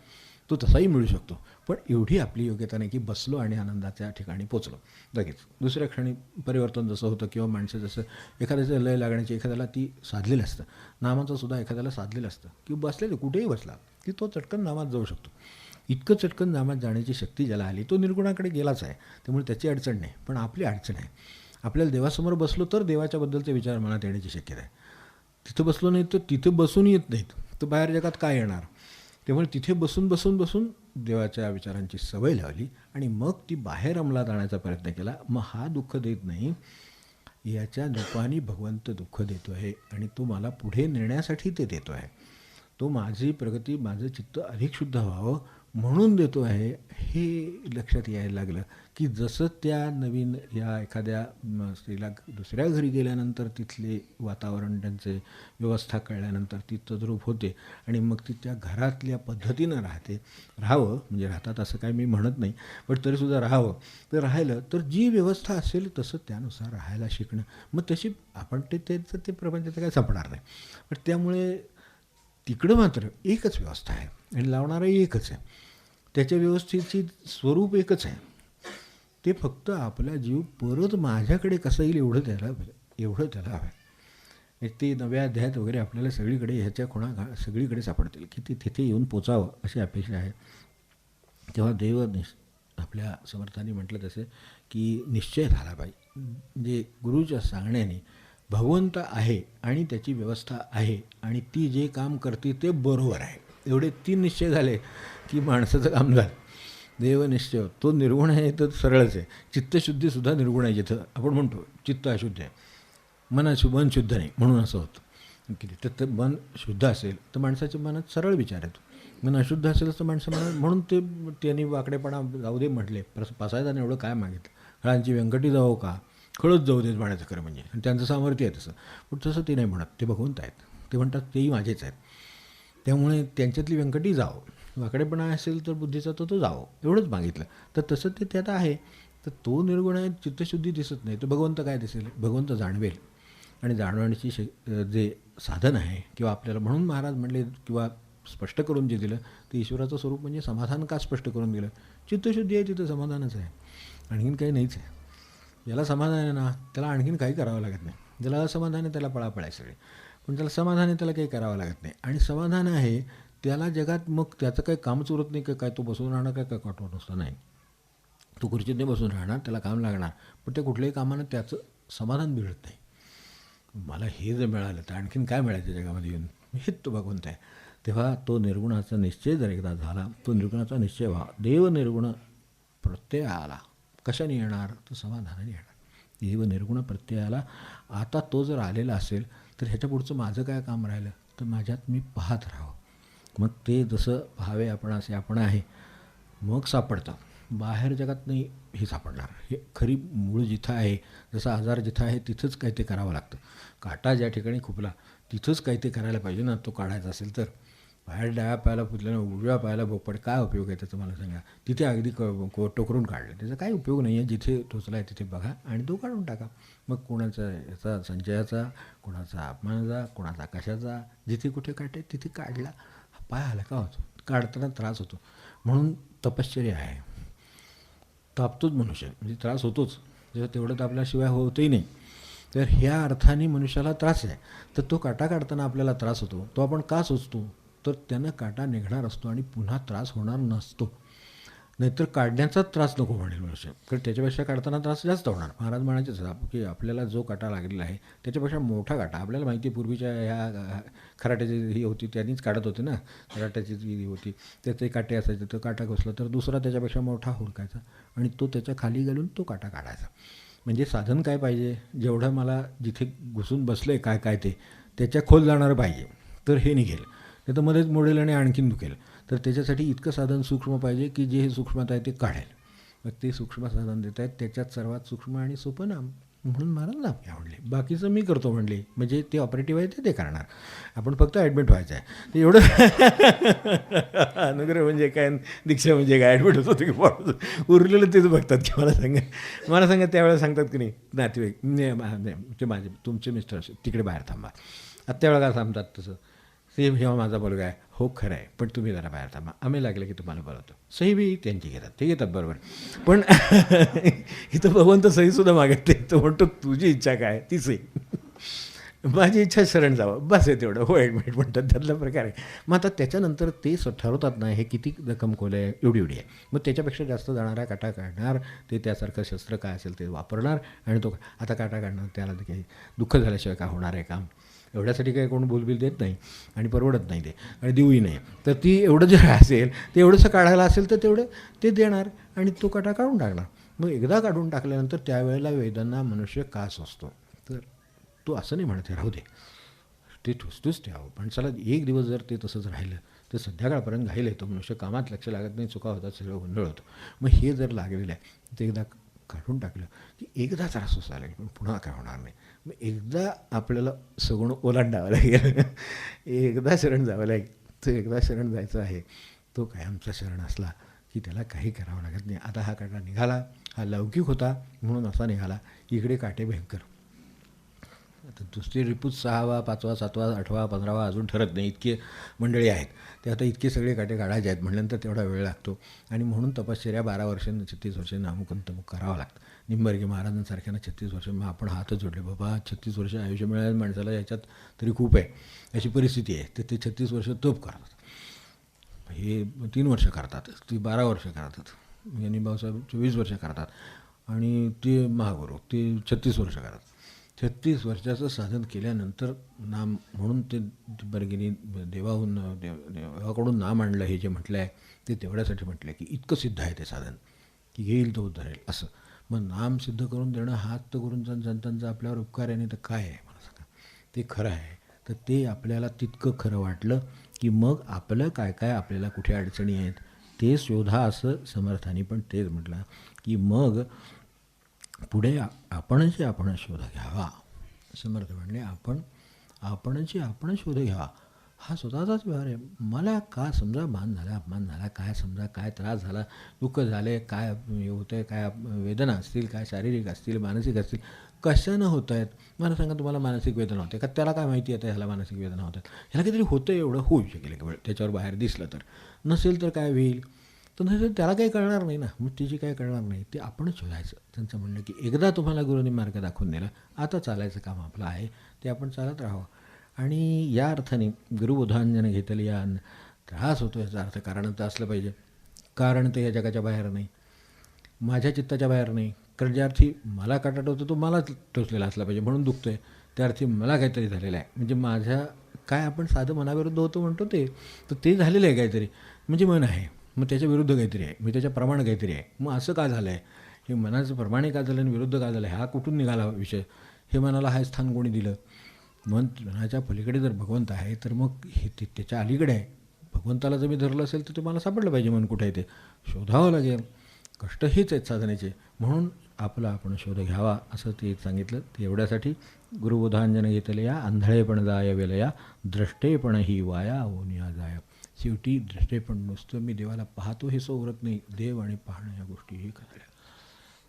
तो तसाही मिळू शकतो. पण एवढी आपली योग्यता नाही की बसलो आणि आनंदाच्या ठिकाणी पोचलो लगेच. दुसऱ्या क्षणी परिवर्तन जसं होतं किंवा माणसं जसं एखाद्याचं लय लागण्याची, एखाद्याला ती साधलेलं असतं, नामाचं सुद्धा एखाद्याला साधलेलं असतं की बसलेलं कुठेही बसला की तो चटकन नामात जाऊ शकतो. इतकं चटकन नामात जाण्याची शक्ती ज्याला आली तो निर्गुणाकडे गेलाच आहे, त्यामुळे त्याची अडचण नाही. पण आपली अडचण आहे, आपल्याला देवासमोर बसलो तर देवाच्याबद्दलचे विचार मनात येण्याची शक्यता आहे. तिथं बसलो नाही तर तिथे बसून येत नाहीत, तर बाहेर जगात काय येणार. त्यामुळे तिथे बसून देवाच्या विचारांची सवय लावली आणि मग ती बाहेर अंमलात आणण्याचा प्रयत्न केला. मग हा दुःख देत नाही, याच्या रूपाने भगवंत दुःख देतो आहे आणि तो मला पुढे नेण्यासाठी ते देतो आहे. तो माझी प्रगती, माझं चित्त अधिक शुद्ध व्हावं म्हणून देतो आहे. हे लक्षात यायला लागलं की जसं त्या नवीन या एखाद्या स्त्रीला दुसऱ्या घरी गेल्यानंतर तिथले वातावरण, त्यांचे व्यवस्था कळल्यानंतर ती तद्रूप होते आणि मग ती त्या घरातल्या पद्धतीनं राहावं म्हणजे राहतात असं काय मी म्हणत नाही, पण तरीसुद्धा राहावं. तर राहिलं तर जी व्यवस्था असेल तसं त्यानुसार राहायला शिकणं, मग तशी आपण त्याचं ते प्रपंचाचं काय संपणार नाही. पण त्यामुळे तिकडं मात्र एकच व्यवस्था आहे आणि लावणारही एकच आहे, त्याच्या व्यवस्थेची स्वरूप एकच आहे. ते फक्त आपला जीव परत माझ्याकडे कसं येईल एवढं त्याला हवं आहे. ते नव्या अध्यायात वगैरे आपल्याला सगळीकडे ह्याच्या खुणा सगळीकडे सापडतील की ते तिथे येऊन पोचावं अशी अपेक्षा आहे. तेव्हा देव आपल्या समर्थांनी म्हटलं तसे की निश्चय झाला पाहिजे. म्हणजे गुरुच्या सांगण्याने भगवंत आहे आणि त्याची व्यवस्था आहे आणि ती जे काम करते ते बरोबर आहे, एवढे 3 निश्चय झाले की माणसाचं काम झालं. देवनिश्चय तो निर्गुण आहे तर सरळच आहे. चित्तशुद्धीसुद्धा निर्गुण आहे. जिथं आपण म्हणतो चित्त अशुद्ध आहे, मन शुद्ध नाही म्हणून असं होतं की तर मन शुद्ध असेल तर माणसाच्या मनात सरळ विचार येतो. मन अशुद्ध असेल तर माणसं मनात, म्हणून ते त्यांनी वाकडेपणा जाऊ दे म्हटले. पासायदाने एवढं काय मागितलं, खळांची व्यंकटी जावो का, खळच जाऊ देत म्हणायचं खरं म्हणजे. आणि त्यांचं सामर्थ्य आहे तसं, पण तसं ते नाही म्हणत. ते भगवंत आहेत, ते म्हणतात तेही माझेच आहेत, त्यामुळे त्यांच्यातली व्यंकटी जावं. वाकडेपणा असेल तर बुद्धीचा तो जावं, एवढंच मागितलं. तर तसं ते त्यात आहे. तर तो निर्गुण आहे, चित्तशुद्धी दिसत नाही. तर भगवंत काय दिसेल, भगवंत जाणवेल. आणि जाणवण्याची जे साधन आहे किंवा आपल्याला, म्हणून महाराज म्हणले किंवा स्पष्ट करून जे दिलं ते ईश्वराचं स्वरूप म्हणजे समाधान. का स्पष्ट करून दिलं, चित्तशुद्धी आहे तिथं समाधानच आहे, आणखीन काही नाहीच आहे. ज्याला समाधान आहे ना त्याला आणखीन काही करावं लागत नाही. ज्याला असमाधान आहे त्याला पळापळ आहे सगळे, पण त्याला समाधान आहे त्याला काही करावं लागत नाही. आणि समाधान आहे त्याला जगात मग त्याचं काही कामच उरत नाही. काय तो बसून राहणार, काय काटवत नसतं, नाही. तो खुर्चीत नाही बसून राहणार, त्याला काम लागणार, पण ते कुठल्याही कामानं त्याचं समाधान मिळत नाही. मला हे जर मिळालं तर आणखीन काय मिळायचं जगामध्ये येऊन, हेच तो भगवंत आहे. तेव्हा तो निर्गुणाचा निश्चय जर एकदा झाला, तो निर्गुणाचा निश्चय व्हा. देव निर्गुण प्रत्यय आला, कशाने येणार, तर समाधानाने येणार. देव निर्गुण प्रत्ययाला आता तो जर आलेला असेल तर ह्याच्या पुढचं माझं काय काम राहिलं, तर माझ्यात मी पाहत राहावं. मग ते जसं पाहावे आपण असे आपण आहे, मग सापडतं. बाहेर जगात नाही हे सापडणार. हे खरी मूळ जिथं आहे, जसा आजार जिथं आहे तिथंच काही ते करावं लागतं. काटा ज्या ठिकाणी खुपला तिथंच काही ते करायला पाहिजे ना, तो काढायचा असेल तर. बाहेर डाव्या पायाला फुटल्यानं उजव्या पायाला भोपड, काय उपयोग आहे त्याचं मला सांगा. तिथे अगदी टोकरून काढलं, त्याचा काही उपयोग नाही आहे. जिथे टोचला आहे तिथे बघा आणि तो काढून टाका. मग कोणाचा याचा संचयाचा, कोणाचा अपमानाचा, कोणाचा कशाचा, जिथे कुठे काढते तिथे काढला, पाय हलका होतो, काढताना त्रास होतो. म्हणून तपश्चर्या आहे. तापतोच मनुष्य, म्हणजे त्रास होतोच. जर तेवढं तापल्याशिवाय होतही नाही. तर ह्या अर्थाने मनुष्याला त्रास आहे. तर तो काटा काढताना आपल्याला त्रास होतो, तो आपण का सोचतो, तर त्यानं काटा निघणार असतो आणि पुन्हा त्रास होणार नसतो. नाहीतर काढण्याचाच त्रास नको म्हणेल मनुष्य, कारण त्याच्यापेक्षा काढताना त्रास जास्त होणार. महाराज म्हणायचेच की आपल्याला जो काटा लागलेला आहे त्याच्यापेक्षा मोठा काटा, आपल्याला माहिती आहे पूर्वीच्या ह्या खराट्याची ही होती त्यांनीच काढत होते ना, खराट्याची जी होती त्याचे काटे असायचे. तो काटा घुसला तर दुसरा त्याच्यापेक्षा मोठा हुडकायचा आणि तो त्याच्या खाली घालून तो काटा काढायचा. म्हणजे साधन काय पाहिजे, जेवढं मला जिथे घुसून बसलं आहे काय काय ते त्याच्या खोल जाणारं पाहिजे, तर हे निघेल. नाही तर मध्येच मोडेल आणि आणखीन दुखेल. तर त्याच्यासाठी इतकं साधन सूक्ष्म पाहिजे की जे हे सूक्ष्मता आहे ते काढेल. मग ते सूक्ष्म साधन देत आहेत, त्याच्यात सर्वात सूक्ष्म आणि सोपं नाम, म्हणून मला नाम आवडले. बाकीचं मी करतो म्हणले, म्हणजे ते ऑपरेटिव्ह आहे ते करणार, आपण फक्त ॲडमिट व्हायचं आहे. एवढं अनुग्रह म्हणजे काय, दीक्षा म्हणजे काय, ॲडमिट होतो की पडतो, उरलेलं तेच बघतात की मला सांगा त्यावेळेला सांगतात की नाही नातेवाईक, ते माझे तुमचे मिस्टर तिकडे बाहेर थांबा, आत्या वेळा थांबतात तसं. ते जेव्हा माझा मुलगा आहे, हो खरं आहे, पण तुम्ही जरा बाहेर थांबा, आम्ही लागले की तुम्हाला बोलवतो. सही बी त्यांची घेतात, ते घेतात बरोबर. पण इथं भगवंत सहीसुद्धा मागत नाही. तो म्हणतो तुझी इच्छा काय ती सही, माझी इच्छा शरण जावं बस आहे तेवढं, हो ॲडमिट म्हणतात, त्यातला प्रकार आहे. मग आता त्याच्यानंतर ते ठरवतात ना हे किती रक्कम खोल आहे, एवढी आहे. मग त्याच्यापेक्षा जास्त जाणारा काटा काढणार, ते त्यासारखं शस्त्र काय असेल ते वापरणार आणि तो आता काटा काढणार, त्याला काही दुःख झाल्याशिवाय काय होणार आहे काम, एवढ्यासाठी काही कोण बोलबिल देत नाही आणि परवडत नाही ते आणि देऊही नाही. तर ती एवढं जर असेल ते एवढंसं काढायला असेल तर तेवढं ते देणार आणि तो काटा काढून टाकणार. मग एकदा काढून टाकल्यानंतर त्यावेळेला वेदांना मनुष्य का सोसतो, तर तो असं नाही म्हणते राहू दे, ते ठुसतूच ठेवावं. पण चला एक दिवस जर ते तसंच राहिलं तर संध्याकाळपर्यंत घाईल येतो, मनुष्य कामात लक्ष लागत नाही, चुका होतात, सगळं गोंधळ होतं. मग हे जर लागलेलं आहे ते एकदा काढून टाकलं की एकदा त्रास सोसा लागेल, पण पुन्हा काय होणार नाही. मग एकदा आपल्याला सगुण ओलांडावं लागेल, एकदा शरण जावं लागेल. तो एकदा शरण जायचं आहे, तो कायमचा शरण असला की त्याला काही करावं लागत नाही. आता हा काटा निघाला, हा लौकिक होता म्हणून असा निघाला, इकडे काटे भयंकर. आता दुसरी रिपूत 6वा 5वा 7वा 8वा 15वा अजून ठरत नाही, इतके मंडळी आहेत. ते आता इतके सगळे काटे काढायचे आहेत म्हटल्यानंतर तेवढा वेळ लागतो. आणि म्हणून तपश्चर्या 12 वर्षांना 36 वर्षांना अमुक करावं लागतं. निंबर्गे महाराजांसारख्यांना 36 वर्ष, मग आपण हातच जोडले, बाबा 36 वर्ष आयुष्य मिळालं माणसाला, याच्यात तरी खूप आहे अशी परिस्थिती आहे. तर ते 36 वर्ष तप करतात, हे 3 वर्ष करतात, ती 12 वर्ष करतात. यांनी भाऊसाहेब 24 वर्ष करतात आणि ते महागुरू ते 36 वर्ष करतात. 36 वर्षाचं साधन केल्यानंतर नाम म्हणून ते बर्गिनी देवाकडून नाम आणलं हे जे म्हटलं आहे ते तेवढ्यासाठी म्हटलं आहे की इतकं सिद्ध आहे ते साधन की घेईल तो धरेल असं. मग नाम सिद्ध करून देणं हात तर गुरूंचा संतांचा आपल्यावर उपकार आहे, नाही तर काय आहे मला सांगा. ते खरं आहे. तर ते आपल्याला तितकं खरं वाटलं की मग आपलं काय काय आपल्याला कुठे अडचणी आहेत ते शोधा, असं समर्थांनी पण तेच म्हटलं की मग पुढे आपणच शोध घ्यावा. समर्थ म्हणले आपणच शोध घ्यावा. हा स्वतःचाच व्यवहार आहे. मला का समजा मान झाला, अपमान झाला, काय समजा काय त्रास झाला, दुःख झाले, काय होतं आहे, काय वेदना असतील, काय शारीरिक असतील, मानसिक असतील, कशानं होत आहेत मला सांगा. तुम्हाला मानसिक वेदना होते का? त्याला काय माहिती आहे ह्याला मानसिक वेदना होतात, ह्याला काहीतरी होतं एवढं होऊ शकेल केवळ त्याच्यावर बाहेर दिसलं तर. नसेल तर काय होईल, तर नसेल त्याला काही कळणार नाही ना, मग तिची काय कळणार नाही. ते आपणच शोधायचं. त्यांचं म्हणणं की एकदा तुम्हाला गुरूंनी मार्ग दाखवून दिला, आता चालायचं काम आपलं आहे, ते आपण चालत राहावं. आणि या अर्थाने गुरुबोधांजन घेतले या त्रास होतो याचा अर्थ कारण तर असलं पाहिजे. कारण तर या जगाच्या बाहेर नाही, माझ्या चित्ताच्या बाहेर नाही. कारण ज्या अर्थी मला काटा टोचतो तो मला टोचलेला असला पाहिजे म्हणून दुखतो आहे, त्या अर्थी मला काहीतरी झालेलं आहे. म्हणजे माझ्या काय आपण साधं मनाविरुद्ध होतो म्हणतो तर ते झालेलं आहे काहीतरी. म्हणजे मन आहे, मग त्याच्या विरुद्ध काहीतरी आहे, मग त्याच्याप्रमाणे काहीतरी आहे. मग असं का झालं आहे, हे मनाचं प्रमाणे का झालं आणि विरुद्ध का झालं, हा कुठून निघाला विषय, हे मनाला हा स्थान कोणी दिलं. मनाच्या पलीकडे जर भगवंत आहे तर मग हे त्याच्या अलीकडे आहे. भगवंताला जर मी धरलं असेल तर तुम्हाला सापडलं पाहिजे मन कुठे आहे ते शोधावं लागेल. कष्ट हेच आहेत साधनेचे. म्हणून आपण शोध घ्यावा असं ते सांगितलं. ते एवढ्यासाठी गुरुबोधांजन घेतले या आंधळेपण जाय वेलया, द्रष्टेपण ही वाया होऊन या जाय. शेवटी द्रष्टेपण नुसतं मी देवाला पाहतो हे सोबत नाही, देव आणि पाहणं या गोष्टी हे करायला.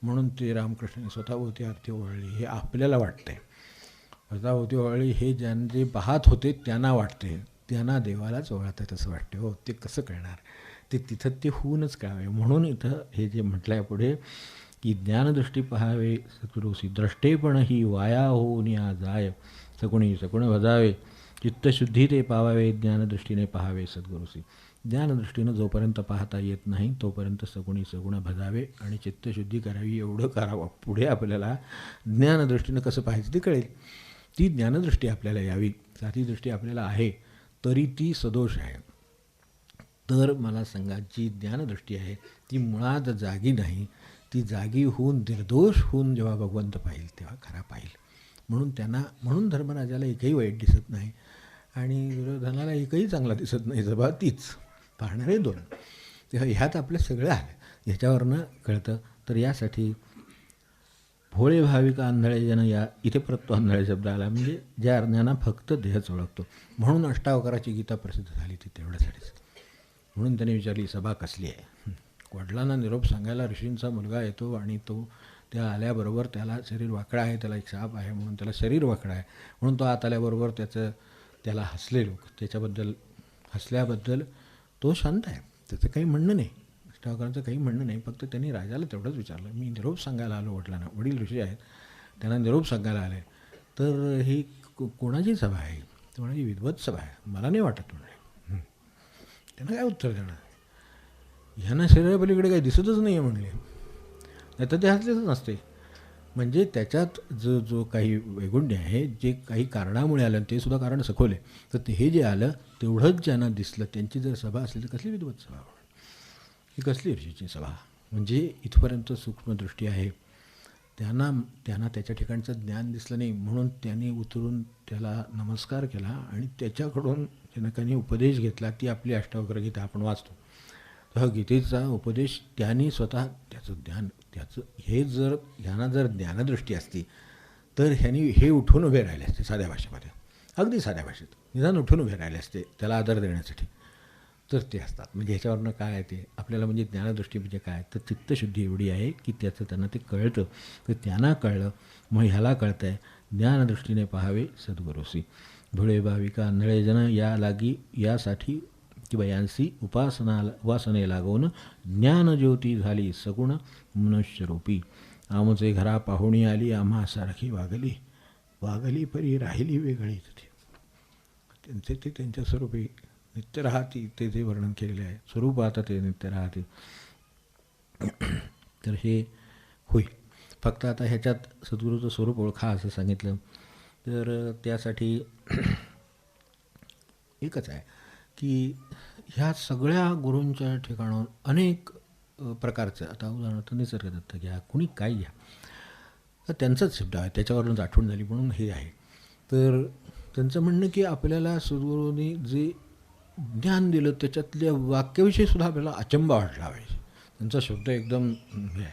म्हणून ते रामकृष्णाने स्वतःभोवती आरती ओवाळली हे आपल्याला वाटतंय. स्वतःभोवती ओवाळली हे ज्यांचे पाहत होते त्यांना वाटते, त्यांना देवालाच ओवाळतात असं वाटते. हो, ते कसं कळणार, ते तिथं ते होऊनच कळावे. म्हणून इथं हे जे म्हटलं आहे पुढे की ज्ञानदृष्टी पहावे सद्गुरूसी, द्रष्टेपण ही वाया होऊन या जाय, सगुणी सगुण भजावे, चित्तशुद्धी ते पावावे, ज्ञानदृष्टीने पहावे सद्गुरूसी. ज्ञानदृष्टीनं जोपर्यंत पाहता येत नाही तोपर्यंत सगुणी सगुण भजावे आणि चित्तशुद्धी करावी, एवढं करावं. पुढे आपल्याला ज्ञानदृष्टीनं कसं पाहायचं ते कळेल. ती ज्ञानदृष्टी आपल्याला यावी. साधी दृष्टी आपल्याला आहे तरी ती सदोष आहे. तर मला सांगा, जी ज्ञानदृष्टी आहे ती मुळात जागी नाही, ती जागी होऊन निर्दोष होऊन जेव्हा भगवंत पाहिल तेव्हा खरा पाहिल. म्हणून धर्मराजाला एकही वाईट दिसत नाही आणि दुर्योधनाला एकही चांगला दिसत नाही. जबा तीच पाहणारे दोन. तेव्हा ह्यात आपलं सगळं आलं, ह्याच्यावरनं कळतं. तर यासाठी भोळे भाविक आंधळे जन या, इथे परत तो आंधळे शब्द आला, म्हणजे ज्या ज्ञाना फक्त देहच ओळखतो. म्हणून अष्टावकराची गीता प्रसिद्ध झाली ती तेवढ्यासाठीच. म्हणून त्याने विचारली सभा कसली आहे. वडिलांना निरोप सांगायला ऋषींचा मुलगा येतो आणि तो त्या आल्याबरोबर त्याला शरीर वाकडं आहे, त्याला एक शाप आहे म्हणून त्याला शरीर वाकडं आहे म्हणून तो आत आल्याबरोबर त्याला हसले लोक. त्याच्याबद्दल हसल्याबद्दल तो शांत आहे, त्याचं काही म्हणणं नाही, अष्टावकरांचं काही म्हणणं नाही. फक्त त्यांनी राजाला तेवढंच विचारलं, मी निरोप सांगायला आलो वडिलांना, वडील ऋषी आहेत त्यांना निरोप सांगायला आले, तर ही कोणाची सभा आहे. तर म्हणाली विद्वत सभा आहे. मला नाही वाटत म्हणे. त्यांना काय उत्तर देणार, ह्यांना शरीरापलीकडे काही दिसतच नाही आहे म्हणले. नाही तर ते हसलेच नसते. म्हणजे त्याच्यात जो काही वैगुण्य आहे, जे काही कारणामुळे आलं ते सुद्धा कारण सखोले, तर ते हे जे आलं तेवढंच ज्यांना दिसलं त्यांची जर सभा असली तर कसली विद्वत सभा, ही कसली ऋषीची सभा. म्हणजे इथपर्यंत सूक्ष्मदृष्टी आहे. त्यांना त्याच्या ठिकाणचं ज्ञान दिसलं नाही म्हणून त्यांनी उतरून त्याला नमस्कार केला आणि त्याच्याकडून त्यानं काही उपदेश घेतला. ती आपली अष्टावक्र गीता आपण वाचतो. हा गीतेचा उपदेश त्यांनी स्वतः त्याचं हे जर ह्यांना जर ज्ञानदृष्टी असती तर ह्यांनी हे उठून उभे राहिले असते साध्या भाषेमध्ये, अगदी साध्या भाषेत निदान उठून उभे राहिले असते त्याला आदर देण्यासाठी. तर ते असतात. म्हणजे ह्याच्यावरनं काय आहे ते आपल्याला, म्हणजे ज्ञानदृष्टी म्हणजे काय, तर चित्तशुद्धी एवढी आहे की त्याचं त्यांना ते कळतं. तर त्यांना कळलं, मग ह्याला कळतं आहे. ज्ञानदृष्टीने पाहावे सद्गुरूसी, धुळे भाविका आंधळे जन या लागी, यासाठी किंवा यांसी उपासने लागवून ज्ञानज्योती झाली सगुण मनुष्यरूपी. आमचे घरा पाहुणी आली, आम्हा सारखी वागली परी राहिली वेगळी. ते त्यांच्या स्वरूपी नित्य राहती, ते जे वर्णन केलेले आहे स्वरूप आता ते नित्य राहते. तर हे होईल. फक्त आता ह्याच्यात सद्गुरूचं स्वरूप ओळखा असं सांगितलं तर त्यासाठी एकच आहे की ह्या सगळ्या गुरूंच्या ठिकाणाहून अनेक प्रकारचं, आता उदाहरणार्थ निसर्गदत्त घ्या, कुणी काय घ्या, तर त्यांचाच शब्द आहे, त्याच्यावरूनच आठवण झाली म्हणून हे आहे. तर त्यांचं म्हणणं की आपल्याला सद्गुरूंनी जे ज्ञान दिलं त्याच्यातल्या वाक्याविषयी सुद्धा आपल्याला अचंबा वाटला पाहिजे. त्यांचा शब्द एकदम हे आहे,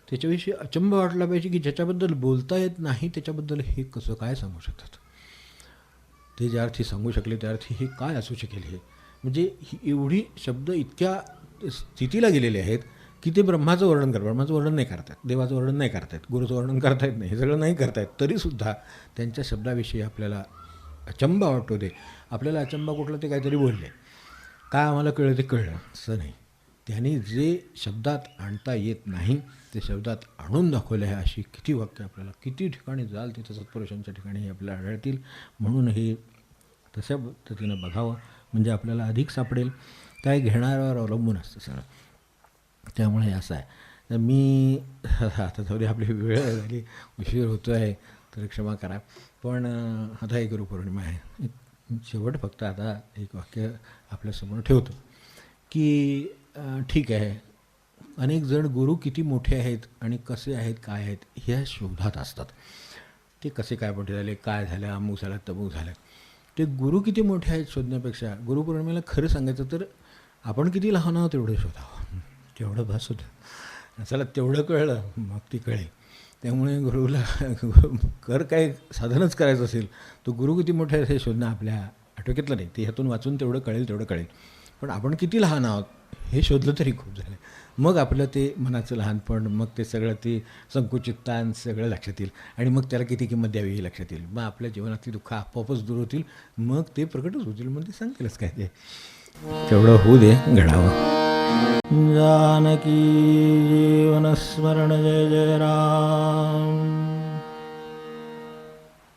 त्याच्याविषयी अचंबा वाटला पाहिजे की ज्याच्याबद्दल बोलता येत नाही त्याच्याबद्दल हे कसं काय सांगू शकतात. ते ज्या अर्थी सांगू शकले त्या अर्थी हे काय असू शकेल. हे म्हणजे ही एवढी शब्द इतक्या स्थितीला गेलेले आहेत की ते ब्रह्माचं वर्णन करतात, ब्रह्माचं वर्णन नाही करतात, देवाचं वर्णन नाही करतायत, गुरुचं वर्णन करता येत नाही, हे सगळं नाही करतायत, तरीसुद्धा त्यांच्या शब्दाविषयी आपल्याला अचंबा वाटतो. ते आपल्याला अचंबा कुठलं ते काहीतरी बोलले, काय आम्हाला कळलं ते कळलं असं नाही. त्यांनी जे शब्दात आणता येत नाही ते शब्दात आणून दाखवलं आहे. अशी किती वाक्य आपल्याला किती ठिकाणी जाल तिथं सत्पुरुषांच्या ठिकाणी आपल्याला आढळतील. म्हणून हे तशा पद्धतीनं बघावं म्हणजे आपल्याला अधिक सापडेल. काय घेणाऱ्यावर अवलंबून असतं सगळं. त्यामुळे असं आहे. तर मी आता थोडी आपली वेळ झाली, उशीर होतो आहे तर क्षमा करा. पण आता एक गुरुपौर्णिमा आहे. शेवट फक्त आता एक वाक्य आपल्यासमोर ठेवतो की ठीक आहे, अनेक जण गुरु किती मोठे आहेत आणि कसे आहेत काय आहेत ह्या शोधात असतात. ते कसे काय मोठे झाले, काय झालं, अमुक झालं तमुक झालं, ते गुरु किती मोठे आहेत शोधण्यापेक्षा गुरुपौर्णिमेला खरं सांगायचं तर आपण किती लहान आहोत तेवढं शोधावं. तेवढं बस होतं. चला तेवढं कळलं मग ती कळेल. त्यामुळे गुरुला काय साधनच करायचं असेल तो गुरु किती मोठे आहेत हे शोधणं आपल्या आटोक्यातलं नाही. ते ह्यातून वाचून तेवढं कळेल. पण आपण किती लहान आहोत हे शोधलं तरी खूप झालं. मग आपलं ते मनाचं लहानपण, मग ते सगळं ते संकुचितता सगळं लक्षात येईल आणि मग त्याला किती किंमत द्यावी हे लक्षात येईल. मग आपल्या जीवनातली दुःख आपोआपच दूर होतील, मग ते प्रकटच होतील. मग ते सांगतीलच काय ते तेवढं होऊ दे, घडावं. जानकी जीवन स्मरण जय जय राम.